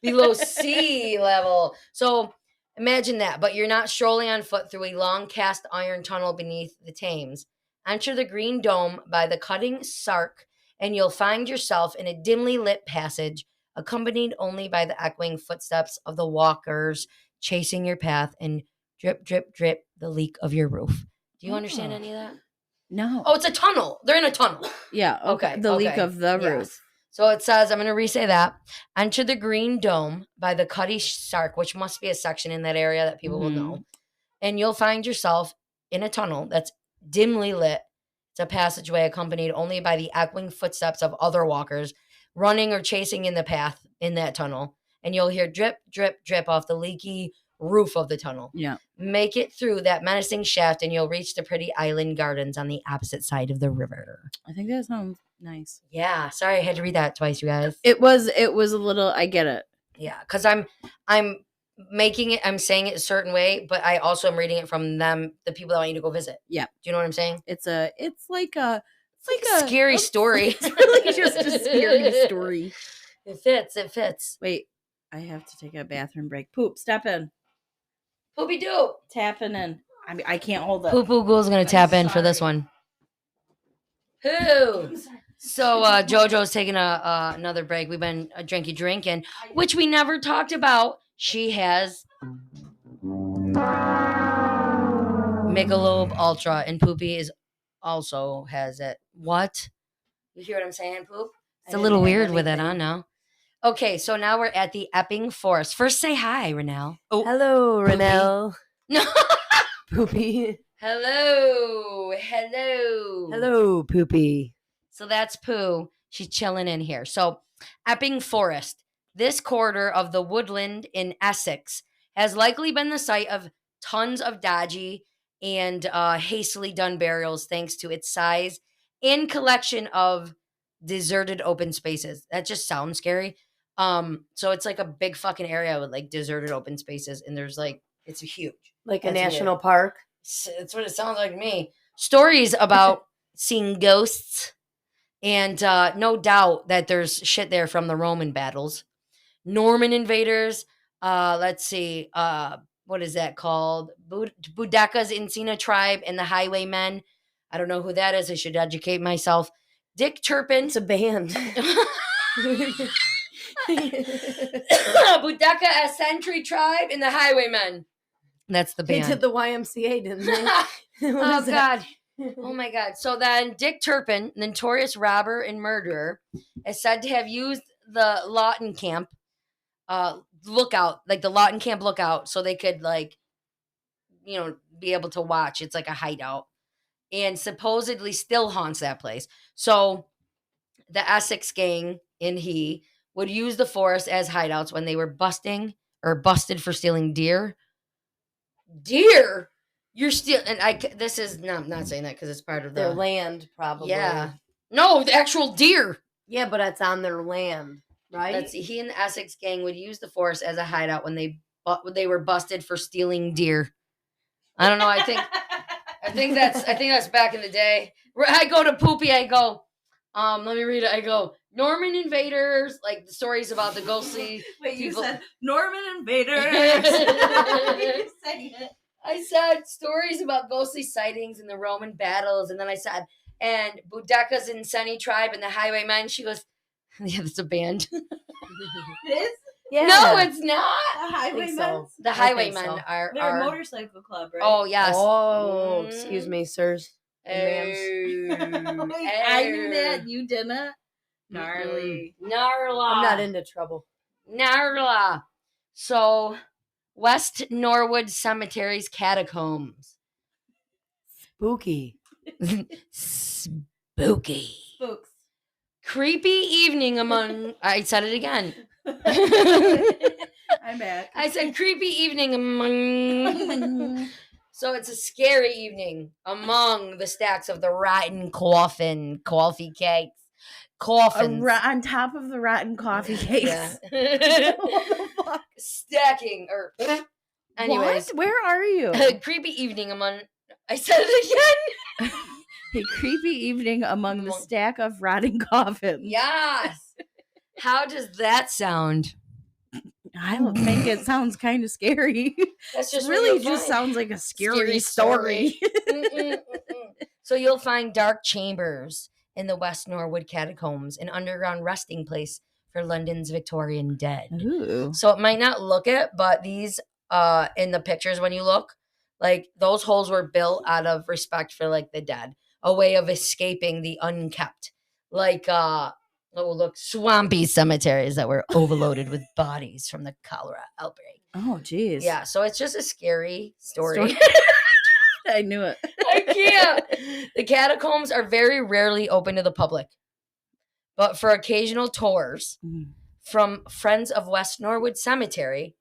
[SPEAKER 3] Below sea level. So imagine that, but you're not strolling on foot through a long cast iron tunnel beneath the Thames. Enter the Green Dome by the cutting Sark, and you'll find yourself in a dimly lit passage, accompanied only by the echoing footsteps of the walkers chasing your path and drip, drip, drip the leak of your roof. Do you understand any of that?
[SPEAKER 2] No.
[SPEAKER 3] Oh, it's a tunnel. They're in a tunnel.
[SPEAKER 2] Yeah. Okay. The leak of the roof.
[SPEAKER 3] So it says, I'm going to re-say that. Enter the Green Dome by the Cutty Sark, which must be a section in that area that people will know. And you'll find yourself in a tunnel that's dimly lit. It's a passageway accompanied only by the echoing footsteps of other walkers running or chasing in the path in that tunnel. And you'll hear drip, drip, drip off the leaky roof of the tunnel.
[SPEAKER 2] Yeah.
[SPEAKER 3] Make it through that menacing shaft and you'll reach the pretty island gardens on the opposite side of the river.
[SPEAKER 2] I think that sounds nice.
[SPEAKER 3] Yeah. Sorry, I had to read that twice, you guys.
[SPEAKER 2] It was a little, I get it.
[SPEAKER 3] Yeah, because I'm making it, I'm saying it a certain way, but I also am reading it from them, the people that want you to go visit.
[SPEAKER 2] Yeah.
[SPEAKER 3] Do you know what I'm saying?
[SPEAKER 2] It's like a
[SPEAKER 3] scary story.
[SPEAKER 2] It's really just a scary story.
[SPEAKER 3] It fits.
[SPEAKER 2] Wait, I have to take a bathroom break. Poop, step in.
[SPEAKER 3] Poopy doo.
[SPEAKER 2] Tapping in. I mean, I can't hold it.
[SPEAKER 3] Poo Poo Ghoul's going to tap in for this one. Who? So JoJo's taking another break. We've been drinking, which we never talked about. She has Michelob Ultra, and Poopy also has it. What? You hear what I'm saying, Poop? It's a little weird with it on now. Okay, so now we're at the Epping Forest. First, say hi, Renelle.
[SPEAKER 5] Oh, hello,
[SPEAKER 3] Poopy.
[SPEAKER 5] Renelle.
[SPEAKER 3] No.
[SPEAKER 5] Poopy.
[SPEAKER 3] Hello.
[SPEAKER 5] Hello, Poopy.
[SPEAKER 3] So that's Pooh. She's chilling in here. So, Epping Forest. This quarter of the woodland in Essex has likely been the site of tons of dodgy and hastily done burials thanks to its size and collection of deserted open spaces. That just sounds scary. So it's like a big fucking area with like deserted open spaces, and there's like it's huge.
[SPEAKER 5] Like a national park.
[SPEAKER 3] That's what it sounds like to me. Stories about seeing ghosts, and no doubt that there's shit there from the Roman battles. Norman invaders. Let's see. What is that called? Boudicca's Encina tribe and the Highwaymen. I don't know who that is. I should educate myself. Dick Turpin.
[SPEAKER 5] It's a band.
[SPEAKER 3] Boudicca Sentry tribe and the Highwaymen. That's the band.
[SPEAKER 5] They did the YMCA, didn't they?
[SPEAKER 3] Oh, God. Oh, my God. So then Dick Turpin, notorious robber and murderer, is said to have used the Lawton Camp lookout, like the Lawton Camp lookout, so they could, like, you know, be able to watch. It's like a hideout. And supposedly still haunts that place. So the Essex gang and he would use the forest as hideouts when they were busted for stealing deer. Deer? You're still, and this is, no, I'm not saying that because it's part of
[SPEAKER 5] their land, probably.
[SPEAKER 3] Yeah. No, the actual deer.
[SPEAKER 5] Yeah, but it's on their land, right?
[SPEAKER 3] He and the Essex gang would use the forest as a hideout when they were busted for stealing deer. I don't know. I think that's back in the day. I go to Poopy. I go, let me read it. I go, Norman invaders, like the stories about the ghostly.
[SPEAKER 2] Wait,
[SPEAKER 3] people.
[SPEAKER 2] You said Norman invaders.
[SPEAKER 3] I said stories about ghostly sightings in the Roman battles, and then I said, and Boudicca's Encina tribe and the Highwaymen. She goes, yeah, that's a band.
[SPEAKER 2] It is?
[SPEAKER 3] Yeah. No, it's not.
[SPEAKER 2] The Highwaymen.
[SPEAKER 3] So. The Highwaymen are
[SPEAKER 2] a motorcycle club, right?
[SPEAKER 3] Oh yes.
[SPEAKER 5] Oh, excuse me, sirs.
[SPEAKER 2] Wait, I knew that. You didn't. Gnarly.
[SPEAKER 3] Gnarla.
[SPEAKER 5] I'm not into trouble.
[SPEAKER 3] Gnarla. So, West Norwood Cemetery's catacombs.
[SPEAKER 5] Spooky.
[SPEAKER 3] Spooky.
[SPEAKER 2] Spooks.
[SPEAKER 3] Creepy evening among. I said it again.
[SPEAKER 2] I'm back.
[SPEAKER 3] I said creepy evening among. So it's a scary evening among the stacks of the rotten coffee cakes. Coffins.
[SPEAKER 2] On top of the rotten coffee cakes.
[SPEAKER 3] Yeah. What the fuck? Stacking. Anyways.
[SPEAKER 2] What? Where are you?
[SPEAKER 3] Creepy evening among. I said it again.
[SPEAKER 2] A creepy evening among the stack of rotting coffins.
[SPEAKER 3] Yes. How does that sound?
[SPEAKER 2] I don't think it sounds kind of scary.
[SPEAKER 3] That's just
[SPEAKER 2] really just sounds like a scary story.
[SPEAKER 3] So you'll find dark chambers in the West Norwood catacombs, an underground resting place for London's Victorian dead.
[SPEAKER 2] Ooh.
[SPEAKER 3] So it might not look it, but these in the pictures when you look, like those holes were built out of respect for like the dead, a way of escaping the unkept. Like swampy cemeteries that were overloaded with bodies from the cholera outbreak.
[SPEAKER 2] Oh, geez.
[SPEAKER 3] Yeah, so it's just a scary story.
[SPEAKER 2] I knew it.
[SPEAKER 3] I can't. The catacombs are very rarely open to the public, but for occasional tours from Friends of West Norwood Cemetery,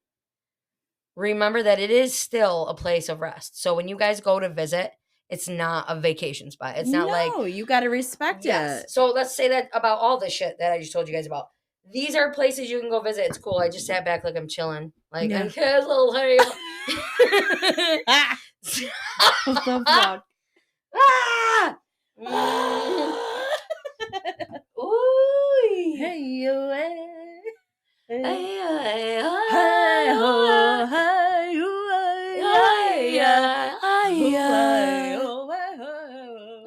[SPEAKER 3] remember that it is still a place of rest. So when you guys go to visit, it's not a vacation spot. It's not like...
[SPEAKER 2] No, you got to respect it.
[SPEAKER 3] So let's say that about all the shit that I just told you guys about. These are places you can go visit. It's cool. I just sat back like I'm chilling. Like, I'm a little hey.
[SPEAKER 2] What the fuck?
[SPEAKER 3] Ooh.
[SPEAKER 2] Hey, you,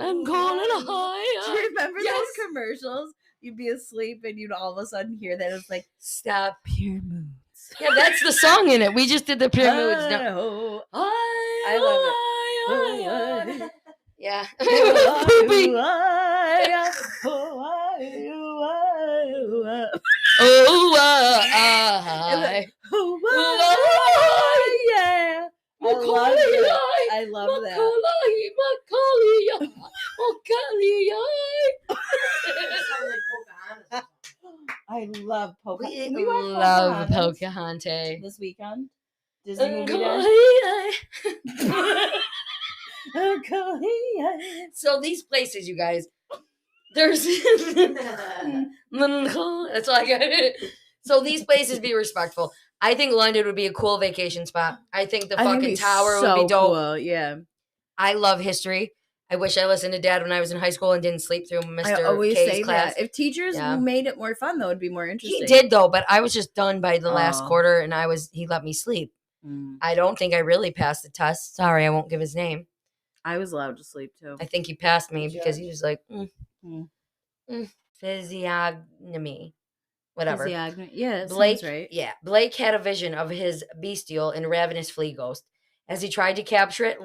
[SPEAKER 3] I'm calling a high.
[SPEAKER 2] Do you remember those commercials? You'd be asleep and you'd all of a sudden hear that it's like,
[SPEAKER 3] stop.
[SPEAKER 2] Pure Moods.
[SPEAKER 3] Yeah, that's the song in it. We just did the Pure Moods. No.
[SPEAKER 5] I love it.
[SPEAKER 3] Yeah.
[SPEAKER 2] Yeah. I love that. I love Pocahontas.
[SPEAKER 3] We
[SPEAKER 2] Can we watch
[SPEAKER 3] love
[SPEAKER 2] Pocahontas
[SPEAKER 3] Pocahontas.
[SPEAKER 2] this weekend? Disney movie day.
[SPEAKER 3] So these places, you guys, there's that's all I got. So these places, be respectful. I think London would be a cool vacation spot. I think the fucking tower would be dope.
[SPEAKER 2] Cool. Yeah.
[SPEAKER 3] I love history. I wish I listened to Dad when I was in high school and didn't sleep through Mr.
[SPEAKER 2] I always
[SPEAKER 3] K's
[SPEAKER 2] say
[SPEAKER 3] class.
[SPEAKER 2] that. If teachers made it more fun, though, it'd be more interesting.
[SPEAKER 3] He did though, but I was just done by the last quarter, and he let me sleep.
[SPEAKER 2] Mm.
[SPEAKER 3] I don't think I really passed the test. Sorry, I won't give his name.
[SPEAKER 2] I was allowed to sleep too.
[SPEAKER 3] I think he passed me because he was like physiognomy, whatever.
[SPEAKER 2] Yeah,
[SPEAKER 3] Blake,
[SPEAKER 2] sounds right.
[SPEAKER 3] Yeah, Blake had a vision of his bestial and ravenous flea ghost. As he tried to capture its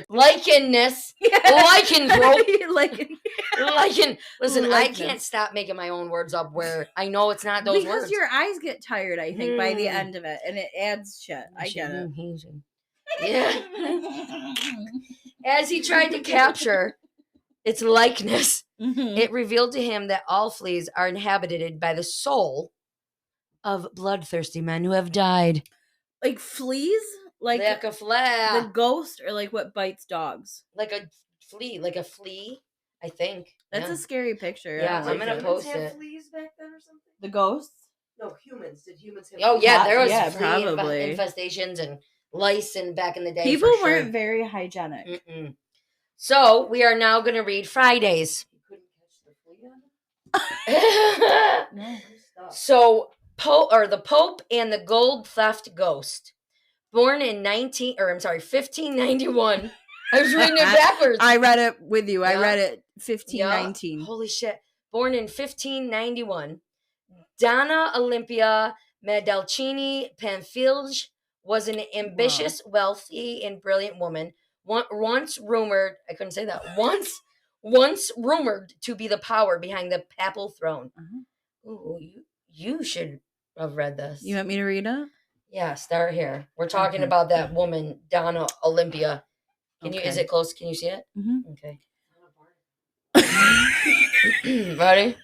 [SPEAKER 3] licenness, lichen. Listen, I can't stop making my own words up where I know it's not those words.
[SPEAKER 2] Because your eyes get tired, I think, by the end of it, and it adds shit. I get it.
[SPEAKER 3] Yeah. As he tried to capture its likeness, it revealed to him that all fleas are inhabited by the soul of bloodthirsty men who have died.
[SPEAKER 2] Like fleas? Like
[SPEAKER 3] a flea.
[SPEAKER 2] The ghost, or like what bites dogs?
[SPEAKER 3] Like a flea, I think.
[SPEAKER 2] That's a scary picture.
[SPEAKER 3] Yeah, I'm going to post
[SPEAKER 5] have
[SPEAKER 3] it.
[SPEAKER 5] fleas back then or something?
[SPEAKER 2] The ghosts?
[SPEAKER 5] No, humans. Did humans have
[SPEAKER 3] Oh, yeah, there was flea
[SPEAKER 2] probably
[SPEAKER 3] infestations and lice and back in the day.
[SPEAKER 2] People weren't very hygienic.
[SPEAKER 3] Mm-mm. So, we are now going to read Fridays.
[SPEAKER 5] You couldn't catch the flea on it?
[SPEAKER 2] No.
[SPEAKER 3] So, the Pope and the Gold Theft Ghost. Born in 1591. I was reading it backwards.
[SPEAKER 2] I read it with you. I read it 1519.
[SPEAKER 3] Holy shit. Born in 1591. Donna Olympia Medalcini Pamphilj was an ambitious, wealthy, and brilliant woman. Once rumored to be the power behind the papal throne. Ooh, you should have read this.
[SPEAKER 2] You want me to read it?
[SPEAKER 3] Yeah, start here. We're talking about that woman, Donna Olympia. Is it close? Can you see it?
[SPEAKER 2] Mm-hmm.
[SPEAKER 3] Okay. Ready?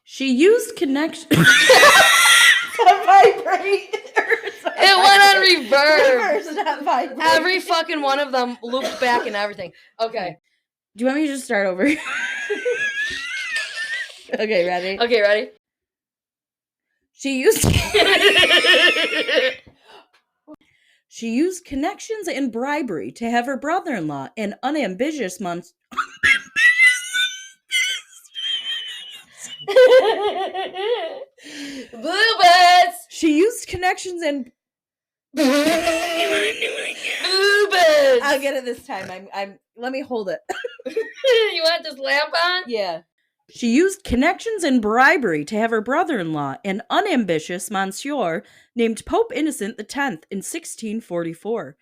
[SPEAKER 2] She used connection. Vibrate.
[SPEAKER 3] It went on reverb.
[SPEAKER 2] Reverse, not vibrate.
[SPEAKER 3] Every fucking one of them looped back and everything. Okay.
[SPEAKER 2] Do you want me to just start over? Okay, ready?
[SPEAKER 3] Okay, ready?
[SPEAKER 2] She used connections and bribery to have her brother-in-law, an unambitious monster.
[SPEAKER 3] Bluebirds.
[SPEAKER 2] She used connections and
[SPEAKER 3] Bluebirds.
[SPEAKER 2] I'll get it this time. I'm let me hold it.
[SPEAKER 3] You want this lamp on?
[SPEAKER 2] Yeah. She used connections and bribery to have her brother-in-law, an unambitious monsieur named Pope Innocent X, in 1644.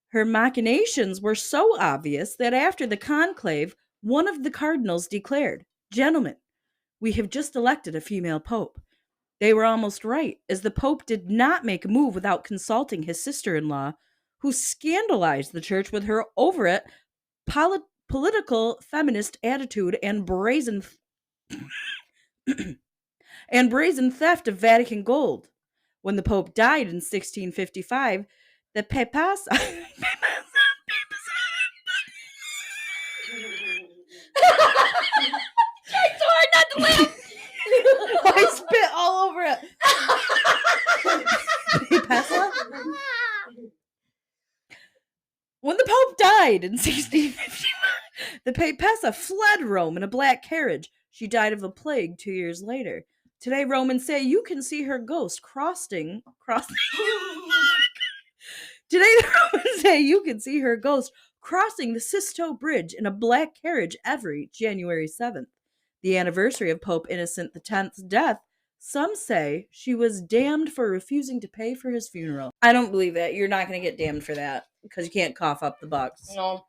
[SPEAKER 2] Her machinations were so obvious that after the conclave, one of the cardinals declared, "Gentlemen, we have just elected a female pope." They were almost right, as the pope did not make a move without consulting his sister-in-law, who scandalized the church with her overit political feminist attitude and brazen theft of Vatican gold. When the Pope died in 1655, the papacy...
[SPEAKER 3] Try so hard not to laugh.
[SPEAKER 2] I spit all over it. When the Pope died in 1655, the Papessa fled Rome in a black carriage. She died of the plague 2 years later. Today, Romans say you can see her ghost crossing. Today, the Romans say you can see her ghost crossing the Sisto Bridge in a black carriage every January 7th, the anniversary of Pope Innocent X's death. Some say she was damned for refusing to pay for his funeral. I don't believe that. You're not going to get damned for that because you can't cough up the bucks.
[SPEAKER 3] No.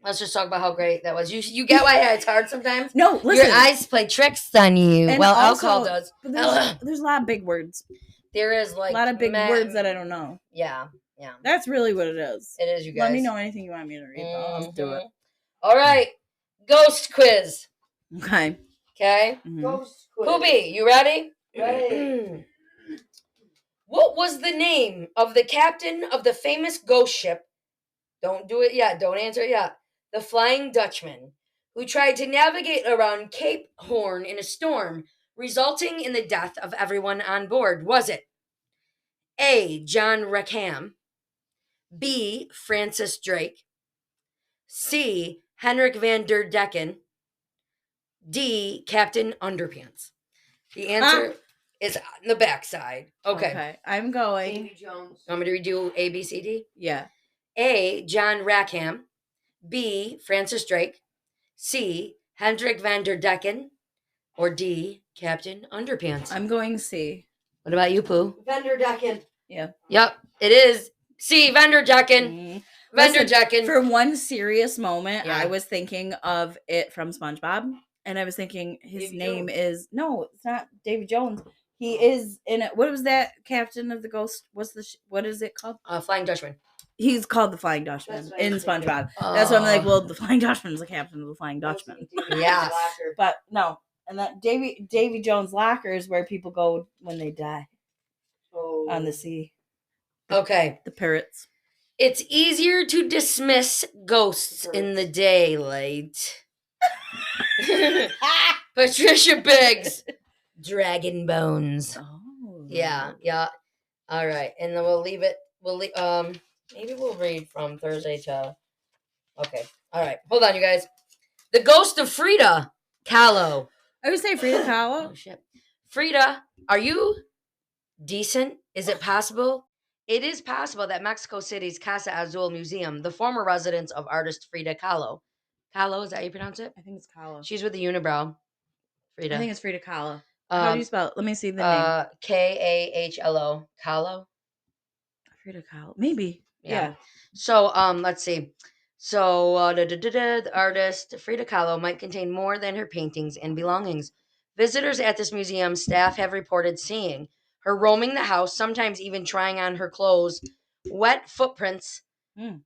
[SPEAKER 3] Let's just talk about how great that was. You get why it's hard sometimes?
[SPEAKER 2] No, listen.
[SPEAKER 3] Your eyes play tricks on you.
[SPEAKER 2] And
[SPEAKER 3] well,
[SPEAKER 2] also,
[SPEAKER 3] alcohol does.
[SPEAKER 2] But there's a lot of big words.
[SPEAKER 3] There is
[SPEAKER 2] a lot of big words that I don't know.
[SPEAKER 3] Yeah.
[SPEAKER 2] That's really what it is.
[SPEAKER 3] It is, you guys.
[SPEAKER 2] Let me know anything you want me to read. I'll do it.
[SPEAKER 3] All right. Ghost quiz.
[SPEAKER 2] Okay.
[SPEAKER 3] Ghost quiz. Poopy, you ready? Ready. What was the name of the captain of the famous ghost ship? Don't do it yet. Don't answer it yet. The Flying Dutchman, who tried to navigate around Cape Horn in a storm, resulting in the death of everyone on board. Was it A. John Rackham, B. Francis Drake, C. Henrik van der Decken, D. Captain Underpants? The answer is on the backside. Okay.
[SPEAKER 2] I'm going.
[SPEAKER 5] Davy Jones.
[SPEAKER 3] You want me to redo A, B, C, D?
[SPEAKER 2] Yeah.
[SPEAKER 3] A. John Rackham, B. Francis Drake, C. Hendrik van der Decken, or D. Captain Underpants?
[SPEAKER 2] I'm going C.
[SPEAKER 3] What about you, Pooh?
[SPEAKER 5] Van der Decken.
[SPEAKER 2] Yeah.
[SPEAKER 3] Yep, it is C. Van der Decken. Van der Decken.
[SPEAKER 2] For one serious moment,
[SPEAKER 3] Yeah.
[SPEAKER 2] I was thinking of it from SpongeBob, and I was thinking his name is no, it's not Davy Jones. He is in it. What was that? Captain of the Ghost. What is it called?
[SPEAKER 3] Flying Dutchman.
[SPEAKER 2] He's called the Flying Dutchman
[SPEAKER 5] That's what
[SPEAKER 2] in
[SPEAKER 5] I'm thinking.
[SPEAKER 2] SpongeBob. That's why I'm like, well, the Flying Dutchman's the captain of the Flying Dutchman.
[SPEAKER 3] Yes.
[SPEAKER 2] But no, and that Davy Jones locker is where people go when they die on the sea.
[SPEAKER 3] Okay.
[SPEAKER 2] The parrots.
[SPEAKER 3] It's easier to dismiss ghosts in the daylight. Patricia Biggs. Dragon Bones.
[SPEAKER 2] Oh.
[SPEAKER 3] Yeah. All right, and then we'll leave it. Maybe we'll read from Thursday to. Okay. All right. Hold on, you guys. The ghost of Frida Kahlo.
[SPEAKER 2] I would say Frida Kahlo.
[SPEAKER 3] Oh shit. Frida, are you decent? Is it possible? It is possible that Mexico City's Casa Azul Museum, the former residence of artist Frida Kahlo. Kahlo, is that how you pronounce it?
[SPEAKER 2] I think it's Kahlo.
[SPEAKER 3] She's with the unibrow. Frida.
[SPEAKER 2] I think it's Frida Kahlo. How do you spell it? Let me see the name.
[SPEAKER 3] Kahlo. Kahlo?
[SPEAKER 2] Frida Kahlo. Maybe. Yeah.
[SPEAKER 3] So, let's see. So, the artist Frida Kahlo might contain more than her paintings and belongings. Visitors at this museum staff have reported seeing her roaming the house, sometimes even trying on her clothes. Wet footprints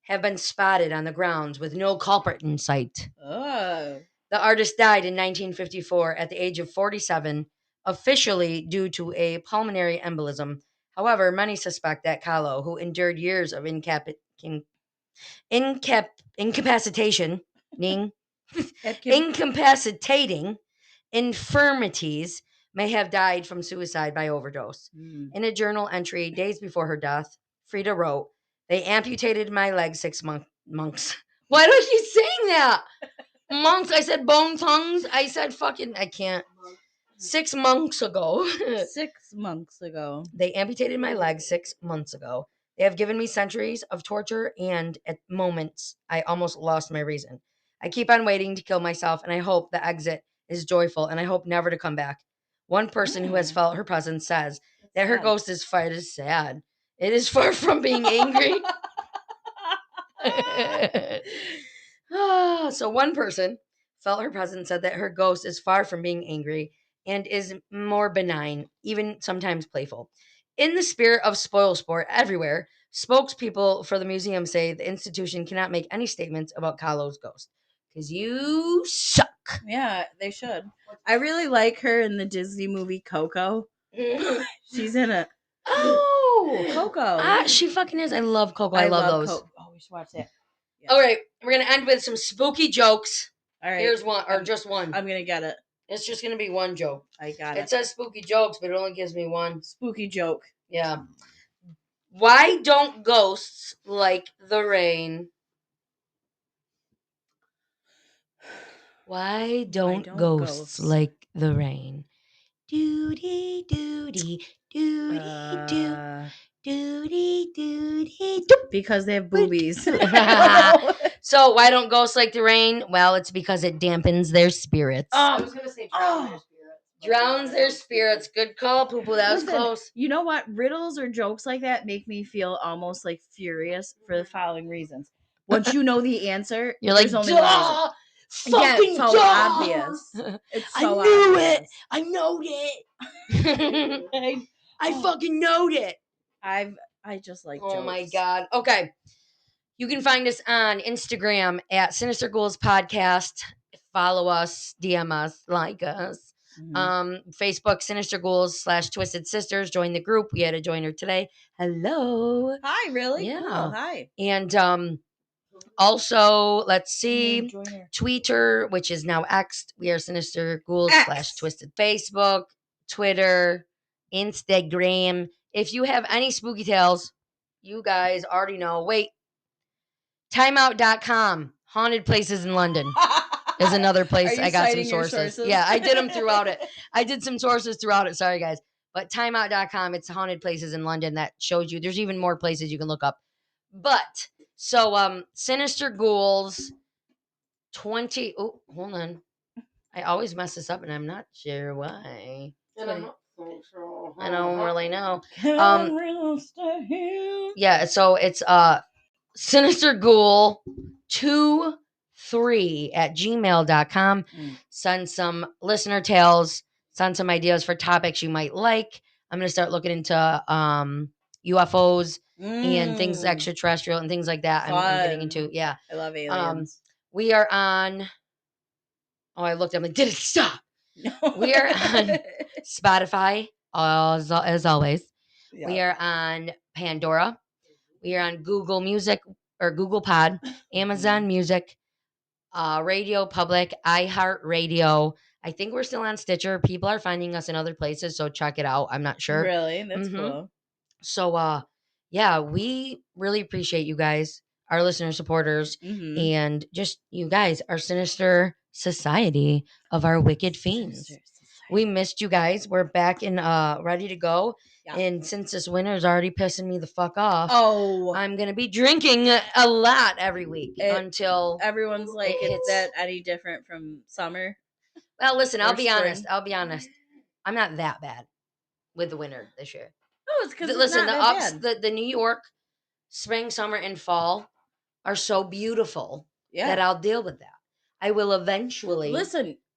[SPEAKER 3] have been spotted on the grounds with no culprit in sight.
[SPEAKER 2] Oh.
[SPEAKER 3] The artist died in 1954 at the age of 47, officially due to a pulmonary embolism. However, many suspect that Kahlo, who endured years of incapacitating infirmities, may have died from suicide by overdose. In a journal entry days before her death, Frida wrote, "They amputated my leg 6 months." Why do you saying that? Monks. I said bone tongues. I said fucking. I can't. 6 months ago.
[SPEAKER 2] 6 months ago.
[SPEAKER 3] They amputated my leg 6 months ago. They have given me centuries of torture, and at moments I almost lost my reason. I keep on waiting to kill myself, and I hope the exit is joyful, and I hope never to come back. One person who has felt her presence says that her ghost is sad. It is far from being angry. So one person felt her presence, said that her ghost is far from being angry and is more benign, even sometimes playful. In the spirit of spoil sport everywhere, spokespeople for the museum say the institution cannot make any statements about Kahlo's ghost. Because you suck.
[SPEAKER 2] Yeah, they should. I really like her in the Disney movie Coco. She's in it.
[SPEAKER 3] Oh,
[SPEAKER 2] Coco.
[SPEAKER 3] She fucking is. I love Coco. I love those.
[SPEAKER 2] Coco. Oh, we should watch that. Yeah.
[SPEAKER 3] All right, we're gonna end with some spooky jokes.
[SPEAKER 2] All right.
[SPEAKER 3] Here's one, or just one.
[SPEAKER 2] I'm gonna get it.
[SPEAKER 3] It's just gonna be one joke.
[SPEAKER 2] I got it.
[SPEAKER 3] It says spooky jokes, but it only gives me one.
[SPEAKER 2] Spooky joke.
[SPEAKER 3] Yeah. Why don't ghosts like the rain? Why don't ghosts like the rain? Doody doody doody doo. Doody doody doo.
[SPEAKER 2] Because they have boobies.
[SPEAKER 3] So why don't ghosts like the rain? Well, it's because it dampens their spirits.
[SPEAKER 5] I was gonna say drown their spirits.
[SPEAKER 3] Drowns their spirits. Good call, Poo-Poo. That was close.
[SPEAKER 2] You know what? Riddles or jokes like that make me feel almost like furious for the following reasons. Once you know the answer,
[SPEAKER 3] you're like,
[SPEAKER 2] only one reason.
[SPEAKER 3] Fucking
[SPEAKER 2] it's so obvious. It's so
[SPEAKER 3] I knew
[SPEAKER 2] obvious.
[SPEAKER 3] it. I knowed it. I fucking knowed it.
[SPEAKER 2] I just like jokes.
[SPEAKER 3] Oh my God. Okay. You can find us on Instagram at Sinister Ghouls Podcast. Follow us, DM us, like us. Facebook, Sinister Ghouls / Twisted Sisters. Join the group. We had a joiner today. Hello.
[SPEAKER 2] Hi, really?
[SPEAKER 3] Yeah.
[SPEAKER 2] Cool. Hi.
[SPEAKER 3] And also, let's see, Twitter, which is now X. We are Sinister Ghouls / Twisted. Facebook, Twitter, Instagram. If you have any spooky tales, you guys already know. Wait. Timeout.com. Haunted places in London is another place I got some sources. Yeah, I did them throughout it. I did some sources throughout it. Sorry, guys. But timeout.com, it's haunted places in London that shows you. There's even more places you can look up. But, so, Sinister Ghouls 20. Oh, hold on. I always mess this up and I'm not sure why. I don't really know. Yeah, so it's Sinister Ghoul 23@gmail.com. Send some listener tales, send some ideas for topics you might like. I'm going to start looking into UFOs and things extraterrestrial and things like that. I'm getting into. Yeah.
[SPEAKER 2] I love aliens.
[SPEAKER 3] We are on. Oh, I looked. I'm like, did it stop? We are on Spotify, as always. Yep. We are on Pandora. We are on Google Music or Google Pod, Amazon Music, Radio Public, iHeartRadio. I think we're still on Stitcher. People are finding us in other places, so check it out. I'm not sure.
[SPEAKER 2] Really? That's cool.
[SPEAKER 3] So, yeah, we really appreciate you guys, our listener supporters, and just you guys, our sinister society of our wicked fiends. We missed you guys. We're back and ready to go. Yeah. And since this winter is already pissing me the fuck off, I'm going to be drinking a lot every week until
[SPEAKER 2] everyone's like, is that any different from summer?
[SPEAKER 3] Well, listen, I'll be honest. I'm not that bad with the winter this year.
[SPEAKER 2] No, it's because
[SPEAKER 3] the New York spring, summer, and fall are so beautiful that I'll deal with that. I will eventually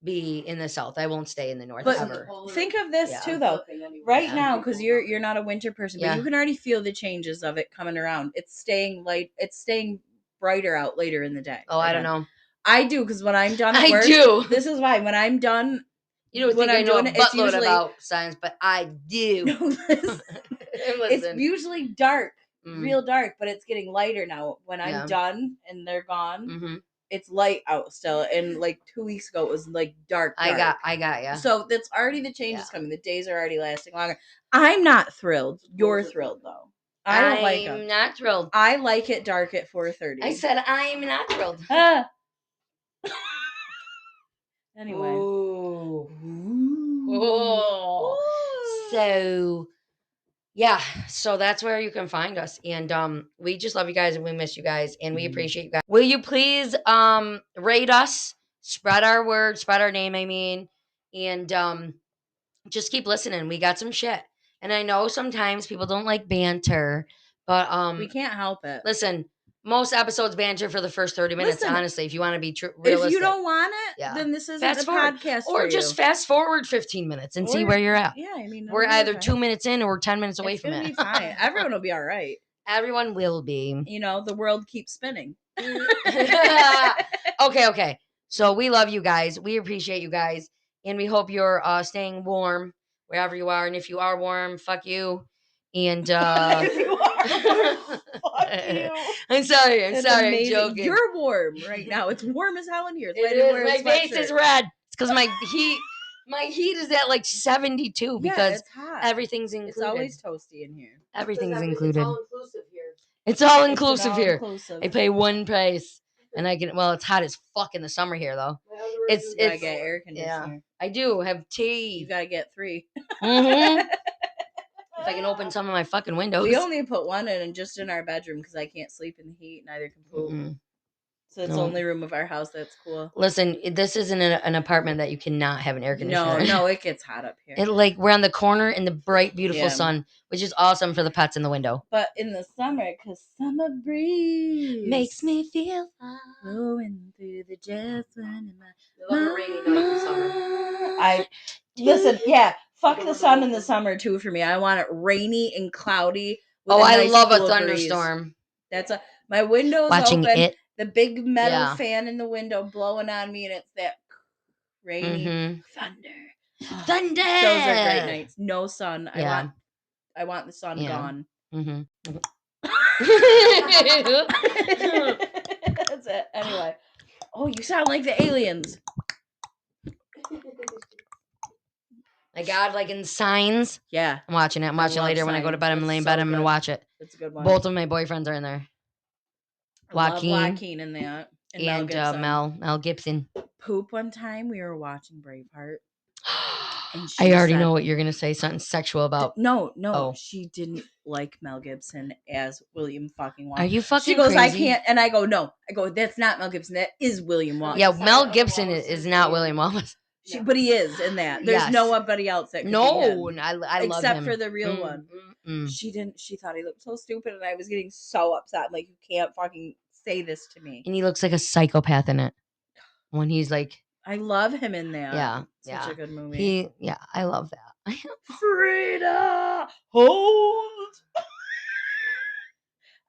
[SPEAKER 3] be in the south. I won't stay in the north ever.
[SPEAKER 2] Think of this too, though. Right now, because you're not a winter person, but you can already feel the changes of it coming around. It's staying light. It's staying brighter out later in the day.
[SPEAKER 3] Oh, I don't know.
[SPEAKER 2] I do, because when I'm done at work, this is why when I'm done.
[SPEAKER 3] You don't think I know a buttload about science, but I do.
[SPEAKER 2] It's usually dark, real dark, but it's getting lighter now. When I'm done and they're gone, it's light out still. And like 2 weeks ago, it was like dark.
[SPEAKER 3] I got ya.
[SPEAKER 2] So that's already the changes coming. The days are already lasting longer. I'm not thrilled. You're thrilled though. I don't like them.
[SPEAKER 3] I'm not thrilled.
[SPEAKER 2] I like it dark at 4:30.
[SPEAKER 3] I said I'm not thrilled.
[SPEAKER 2] Anyway.
[SPEAKER 3] Ooh. So, yeah. So that's where you can find us. And we just love you guys and we miss you guys and we appreciate you guys. Will you please rate us, spread our word, spread our name, and just keep listening. We got some shit. And I know sometimes people don't like banter, but
[SPEAKER 2] we can't help it.
[SPEAKER 3] Listen, most episodes banter for the first 30 minutes, honestly, if you want to be realistic.
[SPEAKER 2] If you don't want it, then this isn't the podcast for you.
[SPEAKER 3] Or just fast forward 15 minutes and see where you're at.
[SPEAKER 2] Yeah, I mean.
[SPEAKER 3] We're either 2 minutes in or we're 10 minutes away from it.
[SPEAKER 2] It's going to be fine. Everyone will be all right.
[SPEAKER 3] Everyone will be.
[SPEAKER 2] You know, the world keeps spinning.
[SPEAKER 3] Okay. So we love you guys. We appreciate you guys. And we hope you're staying warm wherever you are. And if you are warm, fuck you. And
[SPEAKER 2] if you are warm, fuck you.
[SPEAKER 3] I'm sorry. I'm joking.
[SPEAKER 2] You're warm right now. It's warm as hell in here.
[SPEAKER 3] My face is red. It's because my heat is at like 72 because
[SPEAKER 2] it's hot.
[SPEAKER 3] Everything's included.
[SPEAKER 2] It's always toasty in here.
[SPEAKER 3] Everything's included.
[SPEAKER 5] It's all inclusive here.
[SPEAKER 3] It's all inclusive here. I pay one price. And I can, it's hot as fuck in the summer here, though. It's
[SPEAKER 2] you gotta get air conditioner.
[SPEAKER 3] Yeah, I do have tea.
[SPEAKER 2] You gotta get 3.
[SPEAKER 3] If I can open some of my fucking windows.
[SPEAKER 2] We only put 1 in just in our bedroom because I can't sleep in the heat. Neither can Poop. So it's the only room of our house that's cool.
[SPEAKER 3] Listen, this isn't an apartment that you cannot have an air conditioner.
[SPEAKER 2] No, it gets hot up here.
[SPEAKER 3] We're on the corner in the bright, beautiful sun, which is awesome for the pets in the window.
[SPEAKER 2] But in the summer, because summer breeze
[SPEAKER 3] makes me feel
[SPEAKER 2] blowing through the jasmine in my.
[SPEAKER 5] I love a rainy night in summer.
[SPEAKER 2] Listen, fuck the sun in the summer too for me. I want it rainy and cloudy. With
[SPEAKER 3] I love a thunderstorm.
[SPEAKER 2] Breeze. My window's
[SPEAKER 3] Watching
[SPEAKER 2] open.
[SPEAKER 3] it.
[SPEAKER 2] The big metal fan in the window blowing on me, and it's that rainy thunder.
[SPEAKER 3] Thunder.
[SPEAKER 2] Those are great nights. No sun. I want the sun gone.
[SPEAKER 3] Mm-hmm.
[SPEAKER 2] That's it. Anyway. Oh, you sound like the aliens.
[SPEAKER 3] My God, like in Signs.
[SPEAKER 2] Yeah.
[SPEAKER 3] I'm watching it. I'm watching it later
[SPEAKER 2] Signs.
[SPEAKER 3] when I go to bed. I'm laying in bed. I'm going to watch it.
[SPEAKER 2] It's a good one.
[SPEAKER 3] Both of my boyfriends are in there.
[SPEAKER 2] Joaquin in that.
[SPEAKER 3] And Mel Gibson.
[SPEAKER 2] Poop one time. We were watching Braveheart.
[SPEAKER 3] And I already know what you're going to say. Something sexual about.
[SPEAKER 2] No. Oh. She didn't like Mel Gibson as William fucking Wallace.
[SPEAKER 3] Are you fucking
[SPEAKER 2] She goes,
[SPEAKER 3] crazy?
[SPEAKER 2] I can't. And I go, no. I go, that's not Mel Gibson. That is William Wallace.
[SPEAKER 3] Yeah, Mel Gibson is not William Wallace.
[SPEAKER 2] But he is in that. There's nobody else that could be him.
[SPEAKER 3] I love him.
[SPEAKER 2] Except for the real one. She didn't. She thought he looked so stupid, and I was getting so upset. Like, you can't fucking say this to me.
[SPEAKER 3] And he looks like a psychopath in it. When he's like,
[SPEAKER 2] I love him in that.
[SPEAKER 3] Yeah,
[SPEAKER 2] such a good movie.
[SPEAKER 3] I love that.
[SPEAKER 2] Frida, hold.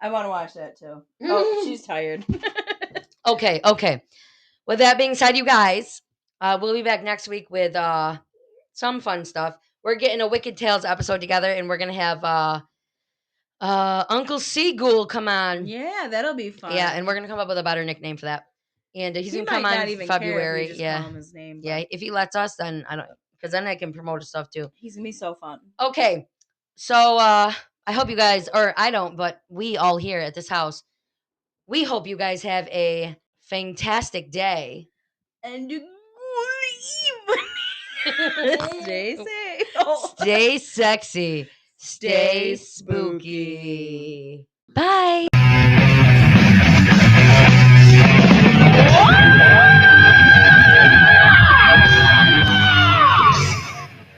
[SPEAKER 2] I want to watch that too. Oh, she's tired.
[SPEAKER 3] Okay. With that being said, you guys, we'll be back next week with some fun stuff. We're getting a Wicked Tales episode together, and we're gonna have Uncle Seagull come on.
[SPEAKER 2] Yeah, that'll be fun.
[SPEAKER 3] Yeah, and we're gonna come up with a better nickname for that. And he's gonna come on in February.
[SPEAKER 2] Call him his name,
[SPEAKER 3] if he lets us, then I don't, because then I can promote his stuff too.
[SPEAKER 2] He's gonna be so fun.
[SPEAKER 3] Okay, so I hope you guys, or I don't, but we all here at this house, we hope you guys have a fantastic day
[SPEAKER 2] and a good evening. Stay safe.
[SPEAKER 3] Stay sexy. Stay spooky. Bye.